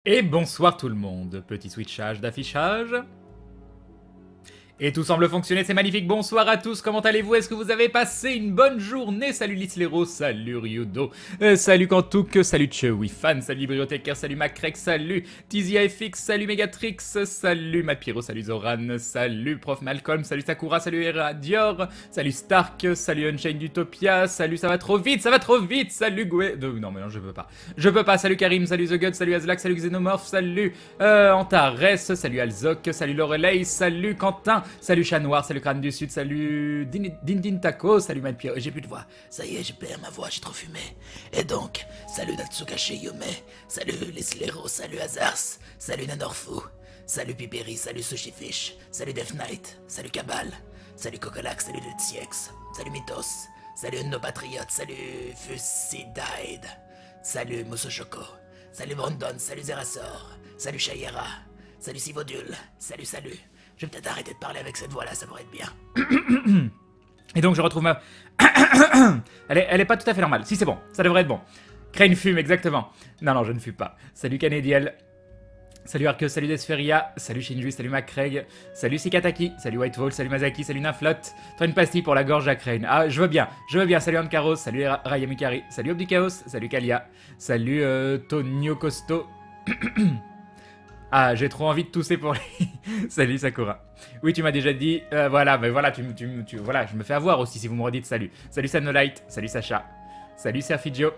Et bonsoir tout le monde, petit switchage d'affichage. Et tout semble fonctionner, c'est magnifique. Bonsoir à tous, comment allez-vous? Est-ce que vous avez passé une bonne journée? Salut Lislero, salut Ryudo, salut Kantouk, salut Chewifan, salut Bibliothécaire, salut Macrec, salut TizyFX, salut Megatrix, salut Mapiro, salut Zoran, salut Prof Malcolm, salut Sakura, salut Eradior, salut Stark, salut Unchained Utopia, salut ça va trop vite, salut Goué... Non mais non, je peux pas, salut Karim, salut The God, salut Azlak, salut Xenomorph, salut Antares, salut Alzok, salut Lorelei, salut Quentin, salut Chat Noir, salut Crâne du Sud, salut Din Taco, salut Mad Pierre. J'ai plus de voix. Ça y est, je perds ma voix, j'ai trop fumé. Et donc, salut Natsukashi Yume, salut Lislero, salut Azars, salut Nanorfu, salut Piperi, salut Sushi Fish, salut Death Knight, salut Cabal, salut Cocolac, salut TX, salut Mythos, salut No Patriote, salut Fusidide, salut Muso Choco, salut Brandon, salut Zerasor, salut Shayera, salut Sivodule, salut. Je vais peut-être arrêter de parler avec cette voix-là, ça pourrait être bien. Et donc je retrouve ma... elle est pas tout à fait normale. Si c'est bon, ça devrait être bon. Crane fume, exactement. Non, je ne fume pas. Salut Canediel. Salut Arceus, salut Desferia, salut Shinju, salut MacCraig, salut Sikataki, salut Whitefall, salut Mazaki, salut Naflot. Toi une pastille pour la gorge à Crane. Ah, je veux bien. Salut Ankaros, salut Rayamikari, salut Obduchaos, salut Kalia, salut Tonio Costo. Ah, j'ai trop envie de tousser pour les... Salut Sakura. Oui, tu m'as déjà dit... voilà, mais voilà, voilà, je me fais avoir aussi si vous me redites salut. Salut Sanolite, salut Sacha. Salut Serfigio.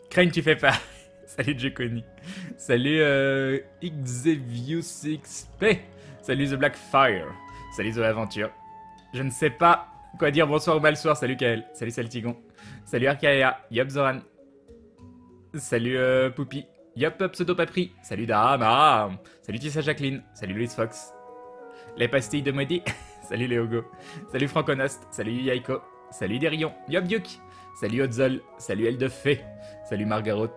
Crane, tu fais pas. Salut Joconi. Salut Xevious XP. Salut The Black Fire. Salut The Aventure. Je ne sais pas quoi dire bonsoir ou malsoir. Salut Kael. Salut Saltigon. Salut Archaea. Yop Zoran. Salut Poupy. Yop, pseudo papri. Salut Dama. Salut Tissa Jacqueline. Salut Louise Fox. Les pastilles de Modi. Salut Léogo. Salut Franconost. Salut Yaiko. Salut Derion. Yop Duke. Salut Odzol. Salut Elle de Fée. Salut Margarot.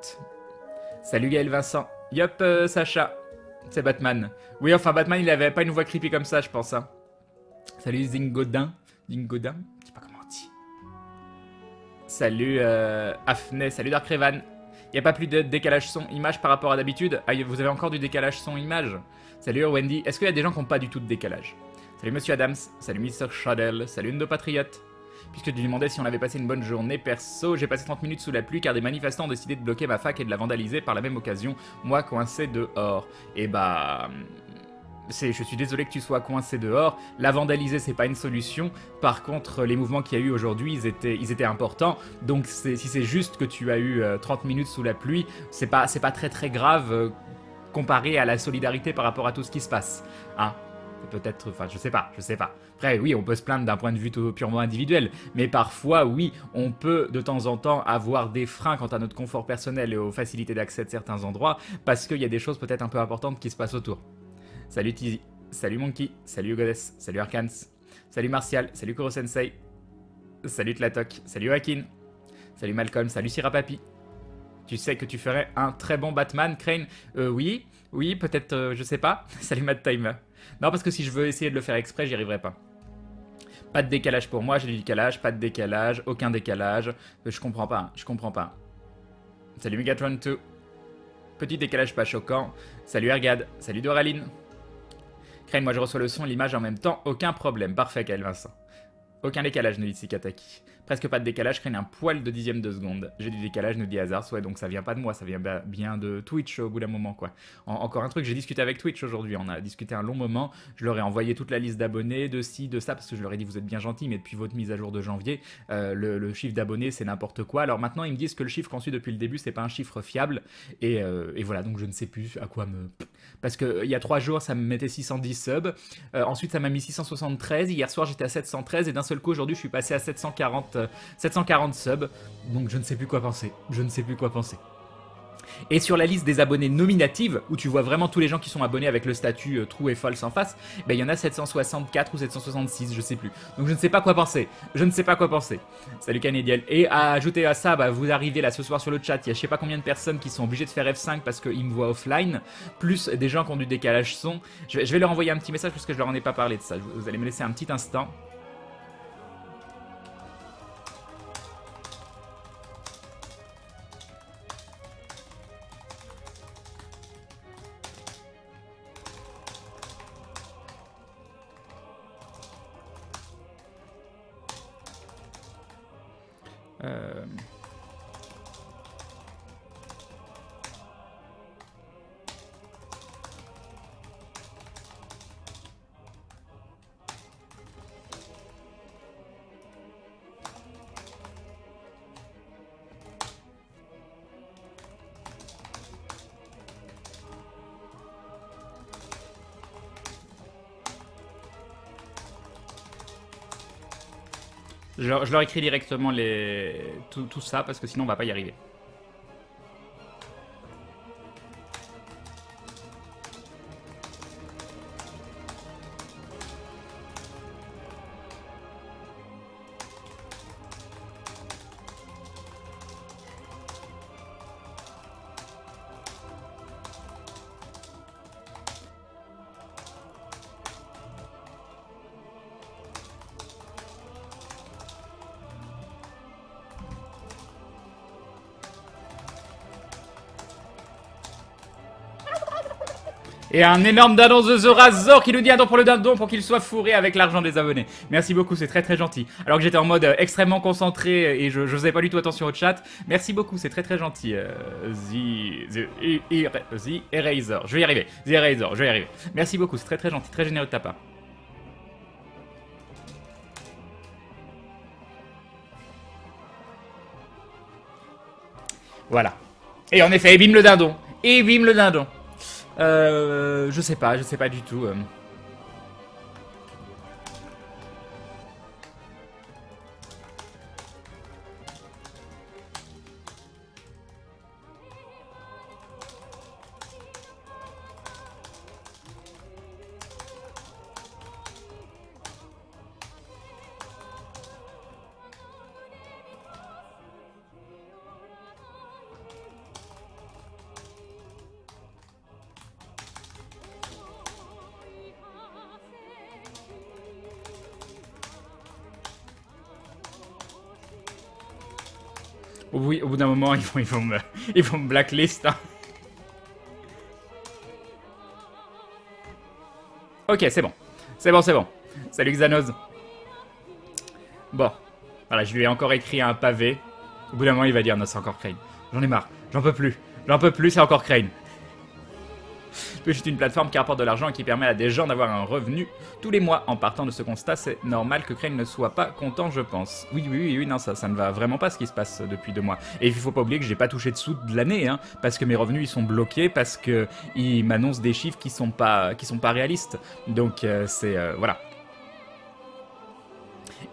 Salut Gaël Vincent. Yop, Sacha. C'est Batman. Oui, enfin, Batman, il avait pas une voix creepy comme ça, je pense. Hein. Salut Zingodin. Zingodin. Je sais pas comment on dit. Salut Afne. Salut Dark Revan. Il n'y a pas plus de décalage son-image par rapport à d'habitude. Ah, vous avez encore du décalage son-image. Salut Wendy. Est-ce qu'il y a des gens qui n'ont pas du tout de décalage? Salut Monsieur Adams. Salut Mr. Shadell. Salut Ndo Patriote. Puisque tu demandais si on avait passé une bonne journée, perso, j'ai passé 30 minutes sous la pluie car des manifestants ont décidé de bloquer ma fac et de la vandaliser par la même occasion, moi coincé dehors. Et bah... je suis désolé que tu sois coincé dehors. La vandaliser, c'est pas une solution. Par contre, les mouvements qu'il y a eu aujourd'hui, ils étaient importants. Donc, si c'est juste que tu as eu 30 minutes sous la pluie, c'est pas très grave comparé à la solidarité par rapport à tout ce qui se passe. Hein? Peut-être, enfin, je sais pas. Après, oui, on peut se plaindre d'un point de vue purement individuel, mais parfois, oui, on peut de temps en temps avoir des freins quant à notre confort personnel et aux facilités d'accès de certains endroits, parce qu'il y a des choses peut-être un peu importantes qui se passent autour. Salut Tizi, salut Monkey, salut Goddess, salut Arcans, salut Martial, salut Kuro Sensei, salut Tlatok, salut Joaquin, salut Malcolm, salut Sirapapi. Tu sais que tu ferais un très bon Batman, Crane? Oui, peut-être, je sais pas. Salut Mad Timer. Non, parce que si je veux essayer de le faire exprès, j'y arriverai pas. Pas de décalage pour moi, j'ai du décalage, pas de décalage, aucun décalage. Je comprends pas. Salut Megatron 2. Petit décalage pas choquant. Salut Ergad, salut Doraline. Crane, moi je reçois le son et l'image en même temps, aucun problème. Parfait, Kael Vincent. Aucun décalage, nous dit Sikataki. Presque pas de décalage, Crane un poil de dixième de seconde. J'ai du décalage, nous dit Hazard. Ouais, donc ça vient pas de moi, ça vient bien de Twitch au bout d'un moment, quoi. Encore un truc, j'ai discuté avec Twitch aujourd'hui, on a discuté un long moment. Je leur ai envoyé toute la liste d'abonnés, de ci, de ça, parce que je leur ai dit vous êtes bien gentils, mais depuis votre mise à jour de janvier, le chiffre d'abonnés c'est n'importe quoi. Alors maintenant ils me disent que le chiffre qu'on suit depuis le début c'est pas un chiffre fiable, et voilà, donc je ne sais plus à quoi me... Parce qu'il y a 3 jours ça me mettait 610 subs, ensuite ça m'a mis 673, hier soir j'étais à 713, et d'un seul coup aujourd'hui je suis passé à 740 subs, donc je ne sais plus quoi penser. Et sur la liste des abonnés nominatives, où tu vois vraiment tous les gens qui sont abonnés avec le statut true et false en face, ben il y en a 764 ou 766, je sais plus. Donc je ne sais pas quoi penser. Salut Canediel. Et à ajouter à ça, bah, vous arrivez là ce soir sur le chat, il y a je sais pas combien de personnes qui sont obligées de faire F5 parce qu'ils me voient offline, plus des gens qui ont du décalage son. Je vais leur envoyer un petit message parce que je leur en ai pas parlé de ça. Vous allez me laisser un petit instant. Euh... Je leur écris directement tout ça parce que sinon on va pas y arriver. Et un énorme dindon de The Razor qui nous dit un don pour le dindon pour qu'il soit fourré avec l'argent des abonnés. Merci beaucoup, c'est très très gentil. Alors que j'étais en mode extrêmement concentré et je faisais pas du tout attention au chat. Merci beaucoup, c'est très très gentil. The Eraser, je vais y arriver. The Eraser, je vais y arriver. Merci beaucoup, c'est très très gentil, très généreux de ta part. Voilà. Et en effet, et bim le dindon. Et bim le dindon. Je sais pas du tout. Oui, au bout d'un moment, ils vont me blacklist. Hein. Ok, c'est bon. C'est bon. Salut Xanos. Bon. Voilà, je lui ai encore écrit un pavé. Au bout d'un moment, il va dire, non, c'est encore Crane. J'en ai marre. J'en peux plus, c'est encore Crane. Twitch est une plateforme qui rapporte de l'argent et qui permet à des gens d'avoir un revenu tous les mois. En partant de ce constat, c'est normal que Crane ne soit pas content, je pense. Oui, non, ça ne va vraiment pas ce qui se passe depuis 2 mois. Et il faut pas oublier que j'ai pas touché de sous de l'année, hein, parce que mes revenus ils sont bloqués, parce que ils m'annoncent des chiffres qui sont pas réalistes. Donc voilà.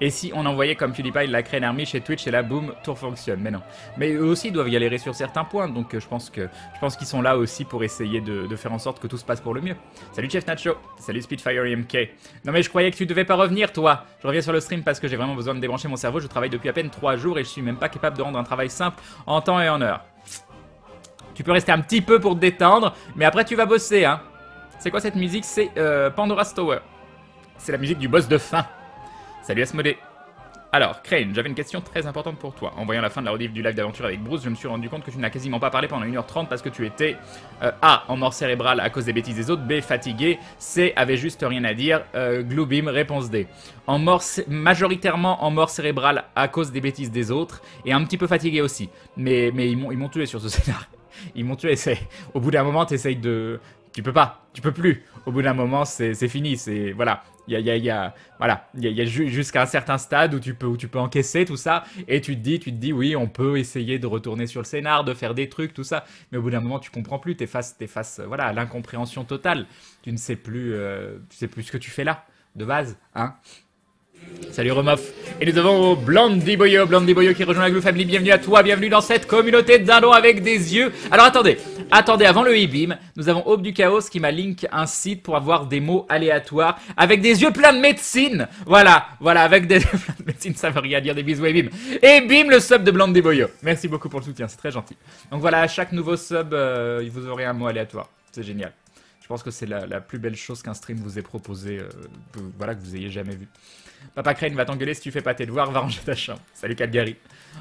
Et si on envoyait comme PewDiePie la Crane Army chez Twitch et là boum, tout fonctionne. Mais non. Mais eux aussi doivent galérer sur certains points, donc je pense qu'ils sont là aussi pour essayer de faire en sorte que tout se passe pour le mieux. Salut Chef Nacho, salut Spitfire IMK. Non mais je croyais que tu devais pas revenir toi. Je reviens sur le stream parce que j'ai vraiment besoin de débrancher mon cerveau. Je travaille depuis à peine 3 jours et je suis même pas capable de rendre un travail simple en temps et en heure. Tu peux rester un petit peu pour te détendre, mais après tu vas bosser, hein. C'est quoi cette musique? C'est Pandora's Tower. C'est la musique du boss de fin. Salut Asmodée. Alors, Crane, j'avais une question très importante pour toi. En voyant la fin de la rediff du live d'aventure avec Bruce, je me suis rendu compte que tu n'as quasiment pas parlé pendant 1h30 parce que tu étais A, en mort cérébrale à cause des bêtises des autres, B, fatigué, C, avait juste rien à dire, Gloobim, réponse D. Majoritairement en mort cérébrale à cause des bêtises des autres et un petit peu fatigué aussi. Mais ils m'ont tué sur ce scénario. Ils m'ont tué, au bout d'un moment, t'essayes de... Tu peux pas, tu peux plus. Au bout d'un moment, c'est fini, c'est... Voilà. Il y a jusqu'à un certain stade où tu peux encaisser tout ça et tu te dis oui, on peut essayer de retourner sur le scénar, de faire des trucs, tout ça. Mais au bout d'un moment, tu comprends plus, t'es face voilà, à l'incompréhension totale. Tu ne sais plus, ce que tu fais là, de base, hein. Salut Romoff. Et nous avons Blondie Boyo qui rejoint la Glue Family. Bienvenue à toi, bienvenue dans cette communauté de dindons avec des yeux. Alors attendez, avant le e-beam, nous avons Aube du Chaos qui m'a link un site pour avoir des mots aléatoires avec des yeux pleins de médecine. Voilà, avec des yeux pleins de médecine, ça veut rien dire, des bisous et bim. Et bim, le sub de Blondie Boyo. Merci beaucoup pour le soutien, c'est très gentil. Donc voilà, à chaque nouveau sub, vous aurez un mot aléatoire. C'est génial. pense que c'est la plus belle chose qu'un stream vous ait proposé, voilà, que vous ayez jamais vu. Papa Crane va t'engueuler si tu fais pas tes devoirs, va ranger ta chambre. Salut Calgary.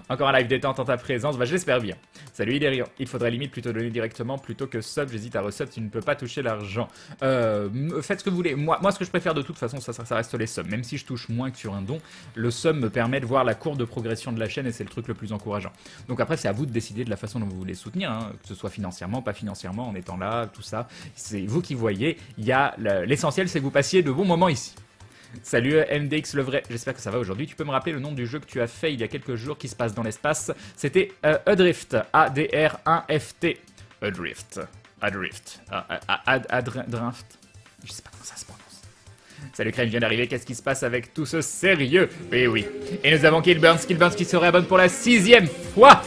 Encore un live détente en ta présence, bah je l'espère bien. Salut Hilarion. Il faudrait limite plutôt donner directement plutôt que sub, j'hésite à resub, tu ne peux pas toucher l'argent. Faites ce que vous voulez. Moi ce que je préfère de toute façon, ça reste les subs. Même si je touche moins que sur un don, le sub me permet de voir la courbe de progression de la chaîne et c'est le truc le plus encourageant. Donc après, c'est à vous de décider de la façon dont vous voulez soutenir, hein, que ce soit financièrement, pas financièrement, en étant là, tout ça. C'est vous qui voyez. L'essentiel, c'est que vous passiez de bons moments ici. Salut MDX le vrai, j'espère que ça va aujourd'hui. Tu peux me rappeler le nom du jeu que tu as fait il y a quelques jours qui se passe dans l'espace? C'était Adrift, A-D-R-1-F-T. Adrift. Adrift. Adrift. Je sais pas comment ça se prononce. Salut Crane vient d'arriver, qu'est-ce qui se passe avec tout ce sérieux? Oui. Et nous avons Killburns qui se réabonne pour la 6e fois.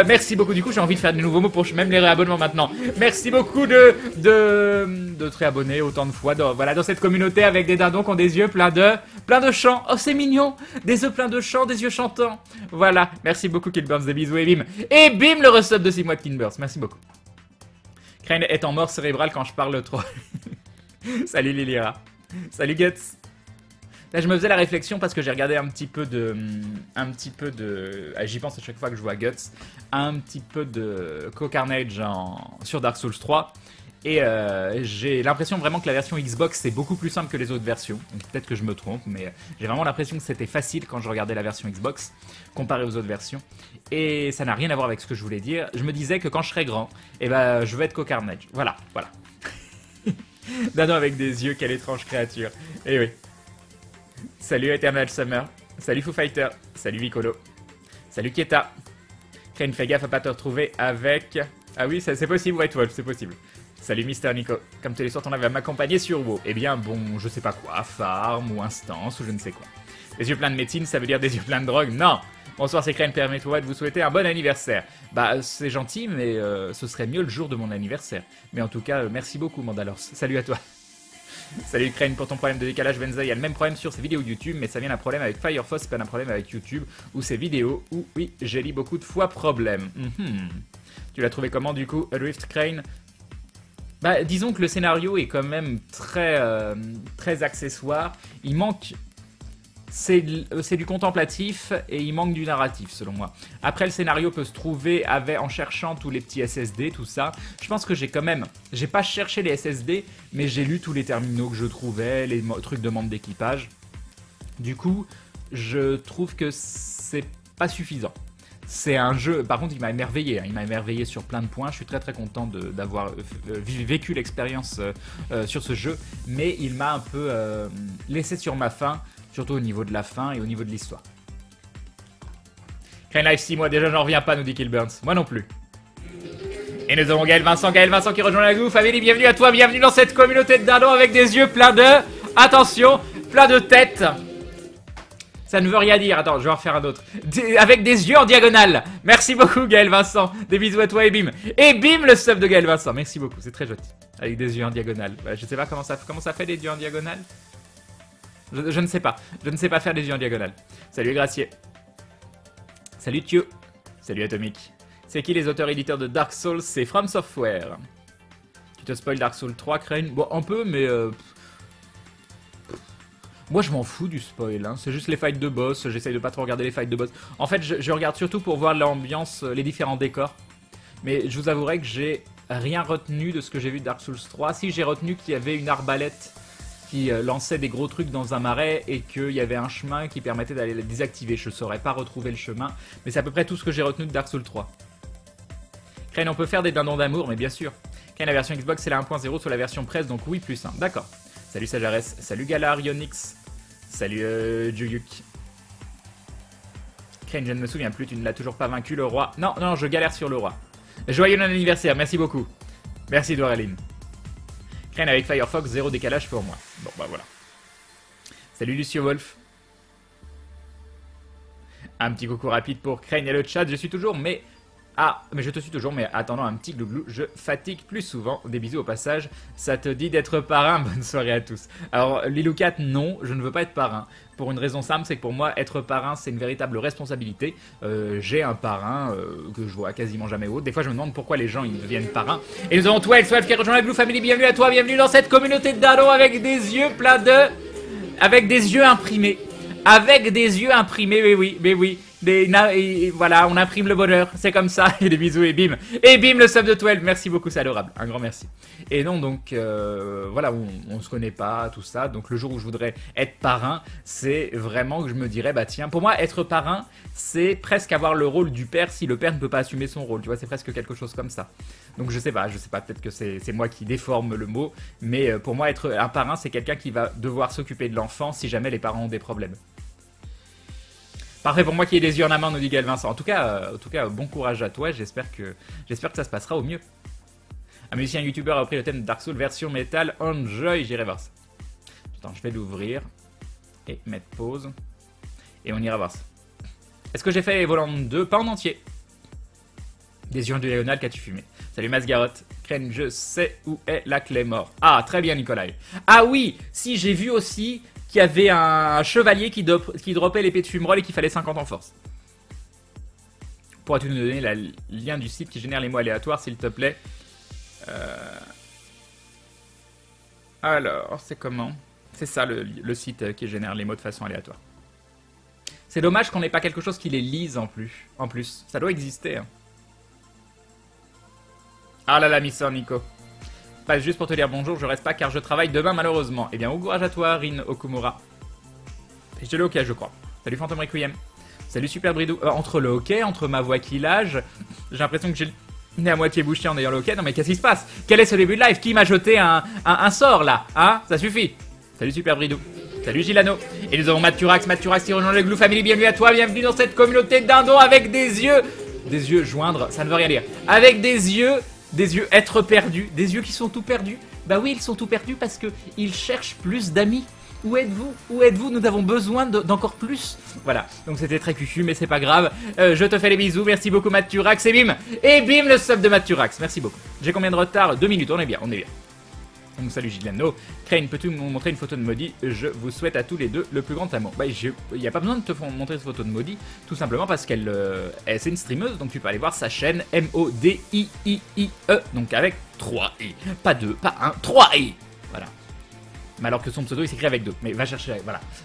Merci beaucoup, du coup j'ai envie de faire de nouveaux mots pour même les réabonnements maintenant. Merci beaucoup de te réabonner autant de fois dans cette communauté avec des dindons qui ont des yeux plein de chants. Oh c'est mignon, des yeux pleins de chants, des yeux chantants. Voilà, merci beaucoup Killburns, des bisous et bim. Et bim le resub de 6 mois de Killburns, merci beaucoup. Crane est en mort cérébrale quand je parle trop. Salut Lilira. Salut Guts. Là je me faisais la réflexion parce que j'ai regardé un petit peu de... J'y pense à chaque fois que je vois Guts. Un petit peu de Co-Carnage sur Dark Souls 3. Et j'ai l'impression vraiment que la version Xbox c'est beaucoup plus simple que les autres versions. Peut-être que je me trompe, mais j'ai vraiment l'impression que c'était facile quand je regardais la version Xbox comparé aux autres versions. Et ça n'a rien à voir avec ce que je voulais dire. Je me disais que quand je serai grand, eh ben, je vais être Co-Carnage. Voilà. Dindon avec des yeux, quelle étrange créature. Eh oui. Salut Eternal Summer. Salut Foo Fighter. Salut Vicolo. Salut Kieta. Crane, fais gaffe à pas te retrouver avec... Ah oui, c'est possible, White Wolf, c'est possible. Salut Mister Nico. Comme tous les soirs, on avait à m'accompagner sur WoW. Eh bien, bon, je sais pas quoi, farm ou instance ou je ne sais quoi. Des yeux pleins de médecine, ça veut dire des yeux pleins de drogue? Non. Bonsoir, c'est Crane, permettez-moi de vous souhaiter un bon anniversaire. Bah, c'est gentil, mais ce serait mieux le jour de mon anniversaire. Mais en tout cas, merci beaucoup, Mandalors. Salut à toi. Salut Crane, pour ton problème de décalage, Benza, il y a le même problème sur ses vidéos YouTube, mais ça vient d'un problème avec Firefox, c'est pas d'un problème avec YouTube, ou ses vidéos, où, oui, j'ai lu beaucoup de fois problème. Tu l'as trouvé comment, du coup, Adrift Crane? Bah, disons que le scénario est quand même très accessoire. Il manque... C'est du contemplatif et il manque du narratif selon moi. Après le scénario peut se trouver en cherchant tous les petits SSD, tout ça. Je pense que j'ai pas cherché les SSD, mais j'ai lu tous les terminaux que je trouvais, les trucs de membres d'équipage. Du coup, je trouve que c'est pas suffisant. C'est un jeu, par contre il m'a émerveillé, il m'a émerveillé sur plein de points, je suis très content d'avoir vécu l'expérience sur ce jeu, mais il m'a un peu laissé sur ma faim. Surtout au niveau de la fin et au niveau de l'histoire. Crane Life 6 mois, déjà j'en reviens pas, nous dit Killburns. Moi non plus. Et nous avons Gaël Vincent qui rejoint la goutte. Famille, bienvenue à toi, bienvenue dans cette communauté de dindons avec des yeux pleins de... Attention, plein de têtes. Ça ne veut rien dire, attends, je vais en refaire un autre. Avec des yeux en diagonale. Merci beaucoup Gaël Vincent. Des bisous à toi et bim. Et bim le sub de Gaël Vincent, merci beaucoup, c'est très joli. Avec des yeux en diagonale. Je sais pas comment ça fait des yeux en diagonale. Je ne sais pas. Je ne sais pas faire des yeux en diagonale. Salut Gracier. Salut Thio. Salut Atomic. C'est qui les auteurs-éditeurs de Dark Souls? C'est From Software. Tu te spoil Dark Souls 3, Crane? Bon, un peu, mais... Moi, je m'en fous du spoil. Hein. C'est juste les fights de boss. J'essaye de pas trop regarder les fights de boss. En fait, je regarde surtout pour voir l'ambiance, les différents décors. Mais je vous avouerai que j'ai rien retenu de ce que j'ai vu de Dark Souls 3. Si, j'ai retenu qu'il y avait une arbalète qui lançait des gros trucs dans un marais et qu'il y avait un chemin qui permettait d'aller les désactiver. Je ne saurais pas retrouver le chemin, mais c'est à peu près tout ce que j'ai retenu de Dark Souls 3. Crane, on peut faire des dindons d'amour, mais bien sûr. Crane, la version Xbox, c'est la 1.0 sur la version presse, donc oui, plus 1. D'accord. Salut Sajares, salut Galar, Ionix, salut Juyuk. Crane, je ne me souviens plus, tu ne l'as toujours pas vaincu, le roi. Non, non, je galère sur le roi. Joyeux anniversaire, merci beaucoup. Merci Doraline. Crane avec Firefox, 0 décalage pour moi. Bon, bah voilà. Salut Lucio Wolf. Un petit coucou rapide pour Crane et le chat. Je suis toujours, mais Ah, mais je te suis toujours, mais attendant un petit glouglou, je fatigue plus souvent. Des bisous au passage. Ça te dit d'être parrain? Bonne soirée à tous. Alors, Liloukat, non, je ne veux pas être parrain. Pour une raison simple, c'est que pour moi, être parrain, c'est une véritable responsabilité. J'ai un parrain que je vois quasiment jamais autre. Des fois, je me demande pourquoi les gens ils deviennent parrains. Et nous avons 12 qui rejoint la Blue Family. Bienvenue à toi, bienvenue dans cette communauté de Dado avec des yeux pleins de... Avec des yeux imprimés. Avec des yeux imprimés, mais oui. Et voilà, on imprime le bonheur, c'est comme ça, et des bisous, et bim, le sub de 12, merci beaucoup, c'est adorable, un grand merci. Et non, donc, voilà, on se connaît pas, tout ça, donc le jour où je voudrais être parrain, c'est vraiment que je me dirais, bah tiens, pour moi, être parrain, c'est presque avoir le rôle du père si le père ne peut pas assumer son rôle, tu vois, c'est presque quelque chose comme ça. Donc je sais pas, peut-être que c'est moi qui déforme le mot, mais pour moi, être un parrain, c'est quelqu'un qui va devoir s'occuper de l'enfant si jamais les parents ont des problèmes. Parfait pour moi qui ai des yeux en amont, nous dit Gaël Vincent. En tout cas, bon courage à toi. J'espère que ça se passera au mieux. Un musicien youtubeur a repris le thème de Dark Souls version métal. Enjoy, j'irai voir ça. Attends, je vais l'ouvrir et mettre pause. Et on ira voir ça. Est-ce que j'ai fait Volant 2? Pas en entier. Des yeux de Léonal, qu'as-tu fumé? Salut Masgarotte. Crane, je sais où est la clé mort. Ah, très bien Nikolai. Ah oui, si j'ai vu aussi... qu'il y avait un chevalier qui dropait l'épée de fumerol et qu'il fallait 50 en force. Pourrais-tu nous donner le lien du site qui génère les mots aléatoires, s'il te plaît? Alors, c'est comment? C'est ça le site qui génère les mots de façon aléatoire. C'est dommage qu'on n'ait pas quelque chose qui les lise en plus. Ça doit exister. Hein. Ah là là, Miss Nico. Pas juste pour te dire bonjour, je reste pas car je travaille demain malheureusement. Eh bien, bon courage à toi, Rin Okumura. Et je le hockey, je crois. Salut Phantom Requiem. Salut Super Bridou. Entre le hockey, entre ma voix qui lâche, j'ai l'impression que j'ai le nez à moitié bouché en ayant le hockey. Non mais qu'est-ce qui se passe? Quel est ce début de live? Qui m'a jeté un sort là? Hein? Ça suffit. Salut Super Bridou. Salut Gilano. Et nous avons Maturax qui rejoint le Glue Family. Bienvenue à toi, bienvenue dans cette communauté de dindons avec des yeux. Des yeux joindre, ça ne veut rien dire. Avec des yeux être perdus, des yeux qui sont tout perdus. Bah oui, ils sont tout perdus parce que ils cherchent plus d'amis. Où êtes-vous? Où êtes-vous? Nous avons besoin d'encore plus. Voilà, donc c'était très cucu, mais c'est pas grave. Je te fais les bisous, merci beaucoup Maturax, et bim, le sub de Maturax, merci beaucoup. J'ai combien de retard? 2 minutes, on est bien. Donc salut Gilano. Crane, peux-tu me montrer une photo de Maudit? Je vous souhaite à tous les deux le plus grand amour. Bah, il n'y a pas besoin de te montrer cette photo de Maudit, tout simplement parce qu'elle c'est une streameuse, donc tu peux aller voir sa chaîne M-O-D-I-I-I-E, donc avec 3 I. Pas 2, pas 1, 3 I. Voilà. Mais alors que son pseudo il s'écrit avec 2. Mais va chercher,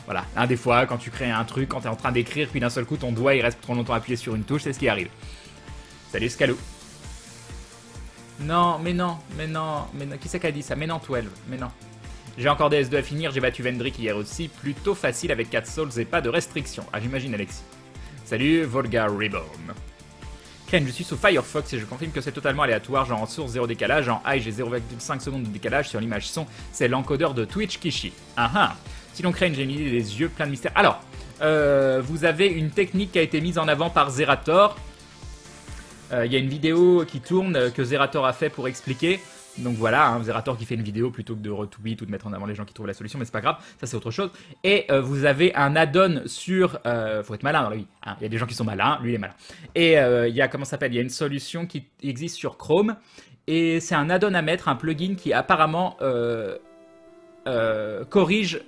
voilà. Des fois, quand tu crées un truc, quand tu es en train d'écrire, puis d'un seul coup ton doigt il reste trop longtemps appuyé sur une touche, c'est ce qui arrive. Salut Scalou. Non, mais non, qui c'est qui a dit ça? Mais non, 12, mais non. J'ai encore des S2 à finir, j'ai battu Vendrick hier aussi, plutôt facile avec 4 souls et pas de restrictions. Ah, j'imagine Alexis. Salut, Volga Reborn. Ken, je suis sous Firefox et je confirme que c'est totalement aléatoire, genre en source 0 décalage, en high j'ai 0,5 secondes de décalage sur l'image son, c'est l'encodeur de Twitch qui chie. Ah ah. Sinon Crane, j'ai mis des yeux plein de mystères. Alors, vous avez une technique qui a été mise en avant par Zerator. Il y a une vidéo qui tourne que Zerator a fait pour expliquer. Donc voilà, hein, Zerator qui fait une vidéo plutôt que de retweet ou de mettre en avant les gens qui trouvent la solution, mais c'est pas grave, ça c'est autre chose. Et vous avez un add-on sur... faut être malin dans la vie, hein. Il y a des gens qui sont malins, lui il est malin. Et il y a, comment ça s'appelle, il y a une solution qui existe sur Chrome, et c'est un add-on à mettre, un plugin qui apparemment corrige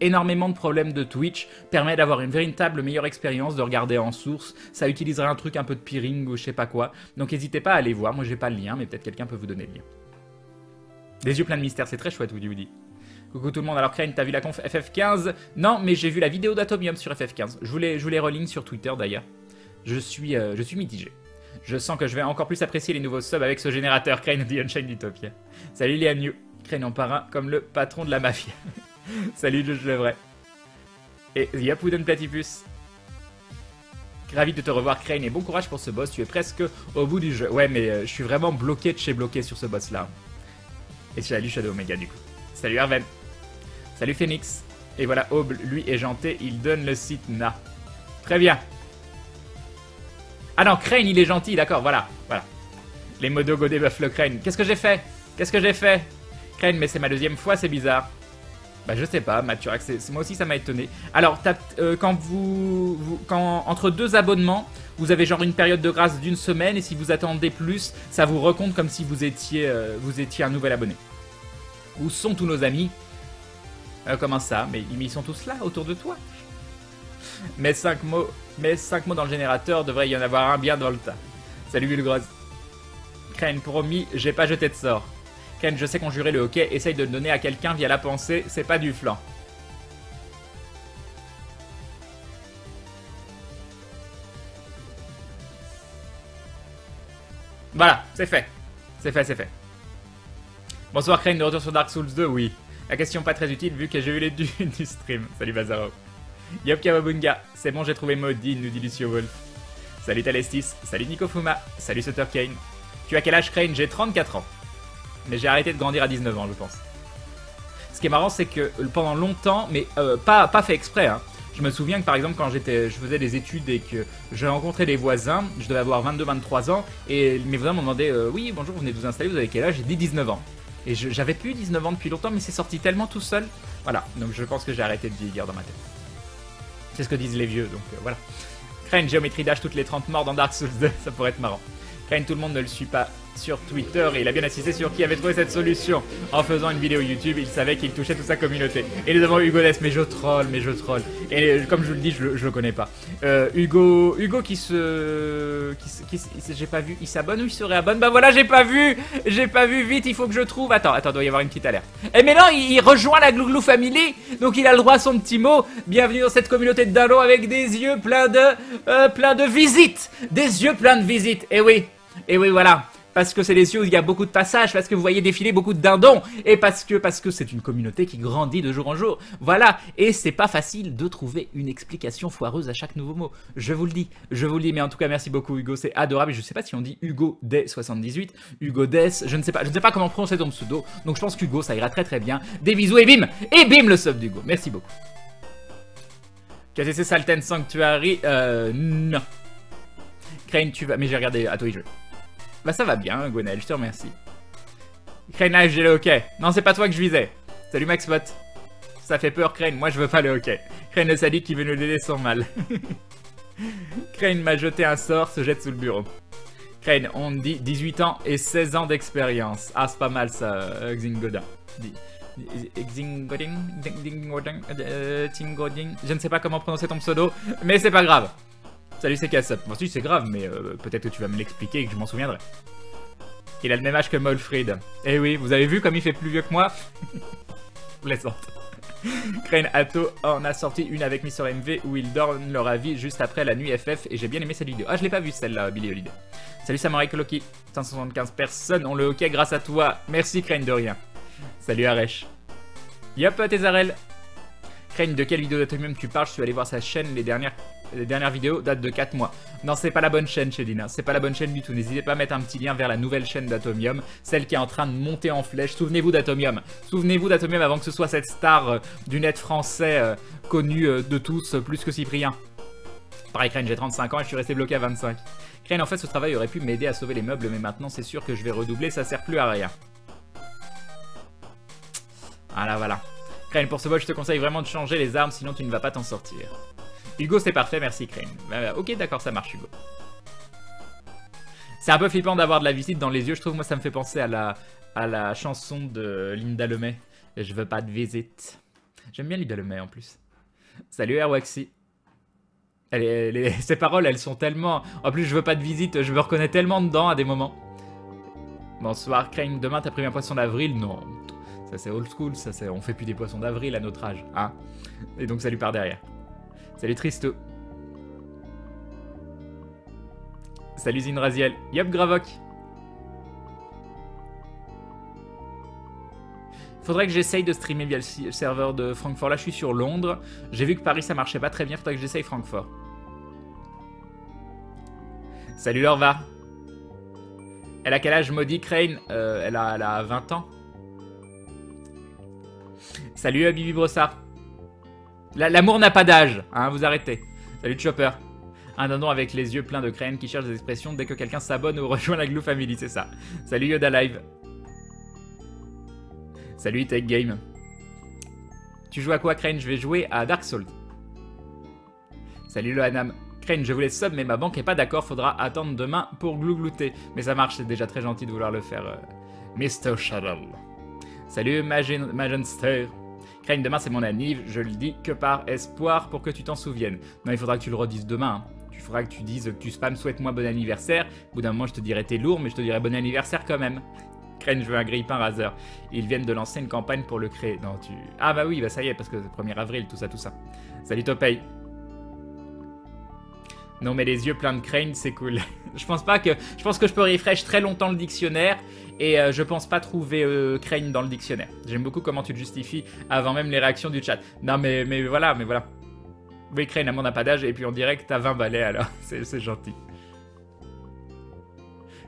énormément de problèmes de Twitch, permet d'avoir une véritable meilleure expérience, de regarder en source, ça utiliserait un truc un peu de peering ou je sais pas quoi, donc n'hésitez pas à aller voir, moi j'ai pas le lien, mais peut-être quelqu'un peut vous donner le lien. Des yeux pleins de mystères, c'est très chouette, Woody Woody. Coucou tout le monde, alors Crane, t'as vu la conf FF15? Non, mais j'ai vu la vidéo d'Atomium sur FF15, je vous les religne sur Twitter d'ailleurs. Je suis mitigé. Je sens que je vais encore plus apprécier les nouveaux subs avec ce générateur, Crane The Unchained Utopia. Salut Liam New, Crane en parrain comme le patron de la mafia. Salut Josh Levray. Et Yapuden Platypus. Ravi de te revoir Crane et bon courage pour ce boss, tu es presque au bout du jeu. Ouais mais je suis vraiment bloqué de chez bloqué sur ce boss là. Et salut Shadow Omega du coup. Salut Arven. Salut Phoenix. Et voilà Aube, lui est gentil, il donne le site Na. Très bien. Ah non, Crane il est gentil, d'accord, voilà. Les modos godé buff le Crane. Qu'est-ce que j'ai fait? Crane, mais c'est ma deuxième fois, c'est bizarre. Bah je sais pas, Maturax, moi aussi ça m'a étonné. Alors, quand quand entre 2 abonnements, vous avez genre une période de grâce d'1 semaine, et si vous attendez plus, ça vous recompte comme si vous étiez un nouvel abonné. Où sont tous nos amis? Comment ça? Mais ils sont tous là, autour de toi. Mets 5 mots dans le générateur, devrait y en avoir un bien dans le tas. Salut Gulgroz. Crane, promis, j'ai pas jeté de sort. Crane, je sais conjurer le hockey, essaye de le donner à quelqu'un via la pensée, c'est pas du flan. Voilà, c'est fait. C'est fait, c'est fait. Bonsoir Crane, de retour sur Dark Souls 2, oui. La question pas très utile vu que j'ai eu les du stream. Salut Bazaro. Yop Kawabunga, c'est bon, j'ai trouvé Maudit, nous dit Lucio Wolf. Salut Talestis, salut Nikofuma, salut Sutter Kane. Tu as quel âge Crane? J'ai 34 ans. Mais j'ai arrêté de grandir à 19 ans, je pense. Ce qui est marrant, c'est que pendant longtemps, mais pas fait exprès, hein. Je me souviens que par exemple, quand je faisais des études et que je rencontrais des voisins, je devais avoir 22-23 ans, et mes voisins m'ont demandé oui, bonjour, vous venez de vous installer, vous avez quel âge? J'ai dit 19 ans. Et j'avais plus 19 ans depuis longtemps, mais c'est sorti tellement tout seul. Voilà, donc je pense que j'ai arrêté de vieillir dans ma tête. C'est ce que disent les vieux, donc voilà. Crane, géométrie d'âge toutes les 30 morts dans Dark Souls 2, ça pourrait être marrant. Crane, tout le monde ne le suit pas sur Twitter et il a bien insisté sur qui avait trouvé cette solution. En faisant une vidéo YouTube, il savait qu'il touchait toute sa communauté. Et nous avons Hugo Dess, mais je troll. Et comme je vous le dis, je le connais pas. Hugo j'ai pas vu, il s'abonne ou il se réabonne? Bah voilà, j'ai pas vu, vite, il faut que je trouve. Attends, doit y avoir une petite alerte. Et mais non, il rejoint la Glouglou Family, donc il a le droit à son petit mot. Bienvenue dans cette communauté de dindons avec des yeux pleins de visites. Des yeux pleins de visites, et oui, voilà. Parce que c'est les yeux où il y a beaucoup de passages, parce que vous voyez défiler beaucoup de dindons, et parce que c'est une communauté qui grandit de jour en jour. Voilà, et c'est pas facile de trouver une explication foireuse à chaque nouveau mot. Je vous le dis, mais en tout cas merci beaucoup Hugo, c'est adorable. Je sais pas si on dit Hugo Day 78, Hugo Dess, je ne sais pas comment prononcer ton pseudo, donc je pense qu'Hugo ça ira très très bien. Des bisous et bim le sub d'Hugo, merci beaucoup. KTC Salten Sanctuary, non. Crane, tu vas, mais j'ai regardé à toi il joue. Bah ça va bien, Gwenaël, je te remercie. Crane Live, j'ai le hockey. Non, c'est pas toi que je visais. Salut Maxbot. Ça fait peur, Crane, moi je veux pas le hockey. Crane le sadique qui veut nous aider sans mal. Crane m'a jeté un sort, se jette sous le bureau. Crane, on dit 18 ans et 16 ans d'expérience. Ah, c'est pas mal ça, Xingodin. Xingoding, je ne sais pas comment prononcer ton pseudo, mais c'est pas grave. Salut, c'est Cassop. Bon, si, c'est grave, mais peut-être que tu vas me l'expliquer et que je m'en souviendrai. Il a le même âge que Molfrid. Eh oui, vous avez vu comme il fait plus vieux que moi? Plaisante. Crane Atto en a sorti une avec Mr MV où ils donnent leur avis juste après la nuit FF et j'ai bien aimé cette vidéo. Ah, je l'ai pas vue celle-là, Billy Holiday. Salut Samurai Coloki. 575 personnes ont le hockey grâce à toi. Merci Crane, de rien. Salut Aresh. Yop, Tezarel. Crane, de quelle vidéo d'Atomium tu parles? Je suis allé voir sa chaîne, les dernières vidéos datent de 4 mois. Non, c'est pas la bonne chaîne chez Dina, c'est pas la bonne chaîne du tout. N'hésitez pas à mettre un petit lien vers la nouvelle chaîne d'Atomium, celle qui est en train de monter en flèche. Souvenez-vous d'Atomium. Souvenez-vous d'Atomium avant que ce soit cette star du net français connue de tous, plus que Cyprien. Pareil Crane, j'ai 35 ans et je suis resté bloqué à 25. Crane, en fait, ce travail aurait pu m'aider à sauver les meubles, mais maintenant c'est sûr que je vais redoubler, ça sert plus à rien. Voilà. Crane, pour ce vol, je te conseille vraiment de changer les armes, sinon tu ne vas pas t'en sortir. Hugo, c'est parfait, merci Crane. Ok, d'accord, ça marche Hugo. C'est un peu flippant d'avoir de la visite dans les yeux, je trouve. Moi, ça me fait penser à la chanson de Linda Lemay. Je veux pas de visite. J'aime bien Linda Lemay en plus. Salut Airwaxy. Ces paroles, elles sont tellement... En plus, je veux pas de visite, je me reconnais tellement dedans à des moments. Bonsoir Crane, demain t'as pris un poisson d'avril? Non. Ça c'est old school, on fait plus des poissons d'avril à notre âge, hein. Et donc ça lui part derrière. Salut Tristo. Salut Zinraziel. Yop Gravok. Faudrait que j'essaye de streamer via le serveur de Francfort. Là je suis sur Londres. J'ai vu que Paris ça marchait pas très bien, faudrait que j'essaye Francfort. Salut Lorva. Elle a quel âge Maudit Crane? Elle a 20 ans. Salut Bibi Brossard. L'amour n'a pas d'âge, hein, vous arrêtez. Salut Chopper. Un dindon avec les yeux pleins de Crane qui cherche des expressions dès que quelqu'un s'abonne ou rejoint la Glue Family, c'est ça. Salut Yoda Live. Salut Tech Game. Tu joues à quoi, Crane? Je vais jouer à Dark Souls. Salut le Hanam. Crane, je voulais sub, mais ma banque est pas d'accord, faudra attendre demain pour glouglouter. Mais ça marche, c'est déjà très gentil de vouloir le faire, Mr. Shuttle. Salut Magenster. Crane, demain c'est mon anniv, je le dis que par espoir pour que tu t'en souviennes. Non, il faudra que tu le redises demain. Hein. Il faudra que tu dises que tu spams souhaite-moi bon anniversaire. Au bout d'un moment, je te dirai t'es lourd, mais je te dirai bon anniversaire quand même. Crane, je veux un grille-pain Razer. Ils viennent de lancer une campagne pour le créer. Non, tu... Ah bah oui, bah ça y est, parce que c'est 1er avril, tout ça, tout ça. Salut Topay. Non mais les yeux pleins de Crane, c'est cool. Je pense que je peux refresh très longtemps le dictionnaire et je pense pas trouver Crane dans le dictionnaire. J'aime beaucoup comment tu te justifies avant même les réactions du chat. Non mais voilà. Oui Crane, à mon n'a pas d'âge et puis on dirait que t'as 20 balais alors, c'est gentil.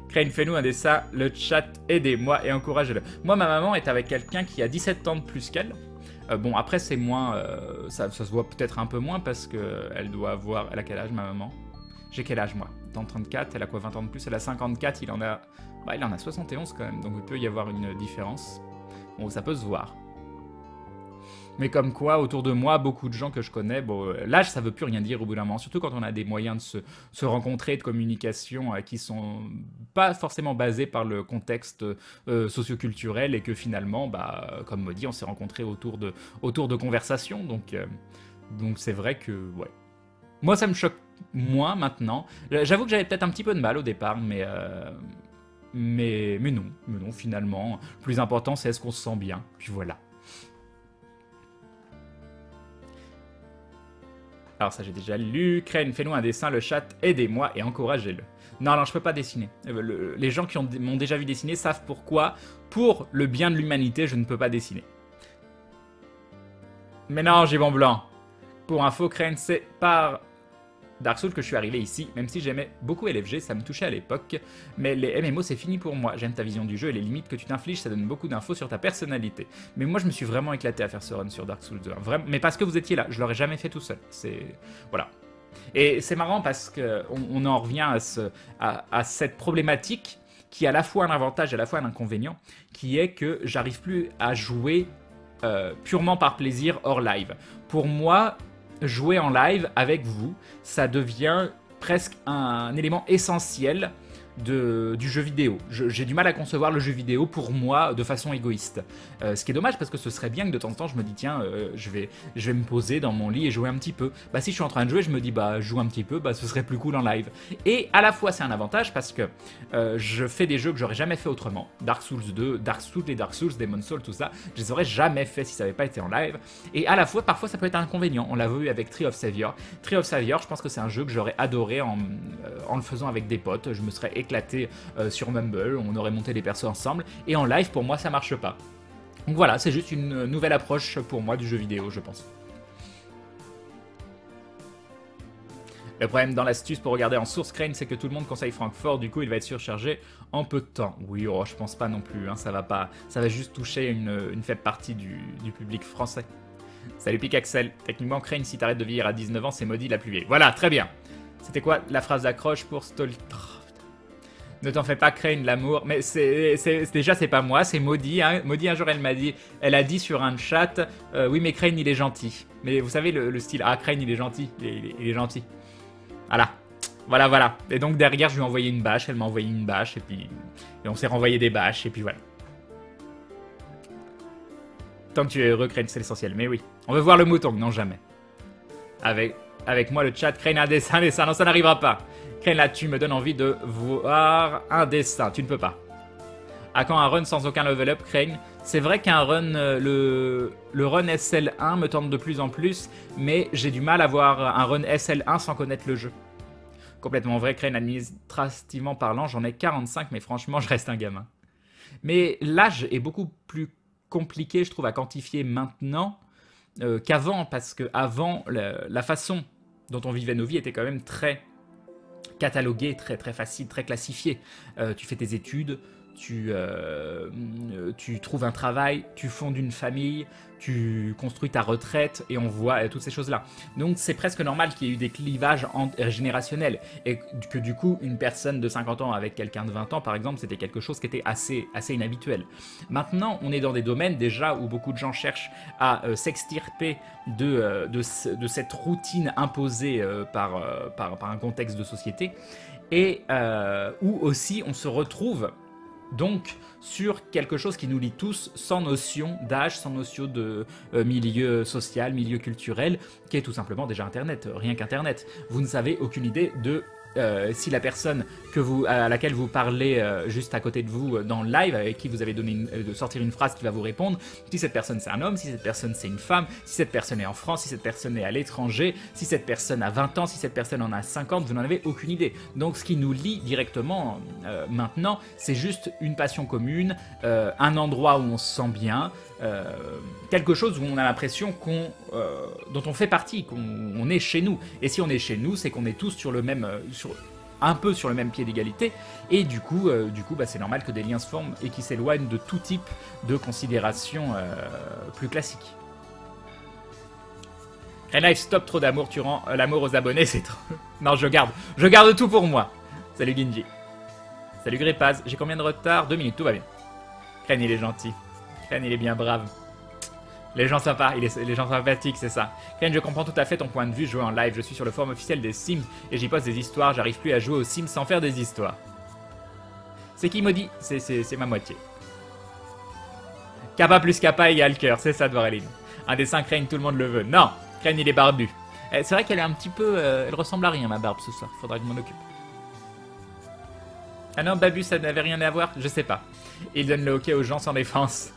Crane, fais-nous un dessin, le chat, aidez-moi et encouragez-le. Moi ma maman est avec quelqu'un qui a 17 ans de plus qu'elle. Bon après c'est moins, ça se voit peut-être un peu moins parce qu'elle doit avoir... Elle a quel âge ma maman? J'ai quel âge moi? Dans 34, elle a quoi, 20 ans de plus? Elle a 54, il en a 71 quand même, donc il peut y avoir une différence. Bon, ça peut se voir. Mais comme quoi, autour de moi, beaucoup de gens que je connais, bon, l'âge ça veut plus rien dire au bout d'un moment, surtout quand on a des moyens de se rencontrer, de communication qui sont pas forcément basés par le contexte socioculturel et que finalement, bah, comme Maudit, on s'est rencontrés autour de conversations, donc c'est vrai que, ouais. Moi, ça me choque moins maintenant. J'avoue que j'avais peut-être un petit peu de mal au départ, mais non, finalement. Le plus important, c'est est-ce qu'on se sent bien. Puis voilà. Alors ça, j'ai déjà lu. Crane, fais-nous un dessin, le chat, aidez-moi et encouragez-le. Non, je peux pas dessiner. Les gens qui m'ont déjà vu dessiner savent pourquoi. Pour le bien de l'humanité, je ne peux pas dessiner. Mais non, Gibbon Blanc. Pour info, Crane, c'est par Dark Souls que je suis arrivé ici, même si j'aimais beaucoup LFG, ça me touchait à l'époque, mais les MMO c'est fini pour moi, j'aime ta vision du jeu et les limites que tu t'infliges, ça donne beaucoup d'infos sur ta personnalité. Mais moi je me suis vraiment éclaté à faire ce run sur Dark Souls 2, vraiment, mais parce que vous étiez là, je l'aurais jamais fait tout seul, c'est... Voilà. Et c'est marrant parce qu'on en revient à cette problématique qui a à la fois un avantage et à la fois un inconvénient, qui est que j'arrive plus à jouer purement par plaisir hors live. Pour moi, jouer en live avec vous, ça devient presque un élément essentiel du jeu vidéo. J'ai du mal à concevoir le jeu vidéo pour moi de façon égoïste. Ce qui est dommage parce que ce serait bien que de temps en temps je me dis tiens, je vais me poser dans mon lit et jouer un petit peu. Bah si je suis en train de jouer, je me dis bah joue un petit peu, bah ce serait plus cool en live. Et à la fois c'est un avantage parce que je fais des jeux que j'aurais jamais fait autrement. Dark Souls 2, les Dark Souls, Demon's Souls, tout ça, je les aurais jamais fait si ça n'avait pas été en live. Et à la fois parfois ça peut être un inconvénient. On l'a vu avec Tree of Savior. Tree of Savior, je pense que c'est un jeu que j'aurais adoré en le faisant avec des potes. Je me serais éclaté sur Mumble, on aurait monté des persos ensemble, et en live pour moi ça marche pas. Donc voilà, c'est juste une nouvelle approche pour moi du jeu vidéo, je pense. Le problème dans l'astuce pour regarder en source Crane, c'est que tout le monde conseille Francfort, du coup il va être surchargé en peu de temps. Oui, oh, je pense pas non plus, hein, ça va juste toucher une faible partie du public français. Salut Pickaxel, techniquement Crane, si t'arrêtes de vieillir à 19 ans, c'est Maudit la plus vieille. Voilà, très bien. C'était quoi la phrase d'accroche pour Stoltra? Ne t'en fais pas, Crane, l'amour. Mais déjà, c'est pas moi, c'est Maudit. Hein. Maudit, un jour, elle a dit sur un chat, oui, mais Crane, il est gentil. Mais vous savez, le style, ah, Crane, il est gentil. Il est gentil. Voilà. Et donc, derrière, je lui ai envoyé une bâche. Elle m'a envoyé une bâche. Et on s'est renvoyé des bâches. Et puis voilà. Tant que tu es heureux, Crane, c'est l'essentiel. Mais oui. On veut voir le mouton. Non, jamais. Avec moi, le chat, Crane, un dessin. Non, ça n'arrivera pas. Crane, là, tu me donnes envie de voir un dessin. Tu ne peux pas. À quand un run sans aucun level up, Crane? C'est vrai qu'un run, le run SL1 me tente de plus en plus, mais j'ai du mal à voir un run SL1 sans connaître le jeu. Complètement vrai, Crane, administrativement parlant, j'en ai 45, mais franchement, je reste un gamin. Mais l'âge est beaucoup plus compliqué, je trouve, à quantifier maintenant qu'avant, parce qu'avant, la façon dont on vivait nos vies était quand même très catalogué, très facile, très classifié. Tu fais tes études, tu trouves un travail, tu fondes une famille, tu construis ta retraite et on voit toutes ces choses-là. Donc c'est presque normal qu'il y ait eu des clivages générationnels et que du coup une personne de 50 ans avec quelqu'un de 20 ans par exemple, c'était quelque chose qui était assez inhabituel. Maintenant, on est dans des domaines déjà où beaucoup de gens cherchent à s'extirper de cette routine imposée par un contexte de société et où aussi on se retrouve donc sur quelque chose qui nous lie tous sans notion d'âge, sans notion de milieu social, milieu culturel, qui est tout simplement déjà Internet, rien qu'Internet. Vous ne savez aucune idée de si la personne à laquelle vous parlez juste à côté de vous dans le live, avec qui vous avez donné de sortir une phrase qui va vous répondre, si cette personne c'est un homme, si cette personne c'est une femme, si cette personne est en France, si cette personne est à l'étranger, si cette personne a 20 ans, si cette personne en a 50, vous n'en avez aucune idée. Donc ce qui nous lie directement maintenant, c'est juste une passion commune, un endroit où on se sent bien, quelque chose où on a l'impression dont on fait partie, qu'on est chez nous. Et si on est chez nous, c'est qu'on est tous sur le même, un peu sur le même pied d'égalité. Et du coup, c'est normal que des liens se forment et qui s'éloignent de tout type de considération plus classique. Renlife, stop trop d'amour, tu rends l'amour aux abonnés, c'est trop... Non, je garde tout pour moi. Salut Ginji. Salut Grépaz, j'ai combien de retard? 2 minutes, tout va bien. Ren, il est gentil. Ren, il est bien brave. Les gens sympas, les gens sympathiques, c'est ça. Ren, je comprends tout à fait ton point de vue, jouer en live. Je suis sur le forum officiel des Sims et j'y poste des histoires. J'arrive plus à jouer aux Sims sans faire des histoires. C'est qui maudit? C'est ma moitié. Kappa plus Kappa égale cœur, c'est ça, Dvoraline. Un dessin Crane, tout le monde le veut. Non, Crane, il est barbu. C'est vrai qu'elle est un petit peu... elle ressemble à rien, ma barbe, ce soir. Faudra que je m'en occupe. Ah non, Babu, ça n'avait rien à voir? Je sais pas. Il donne le hockey aux gens sans défense.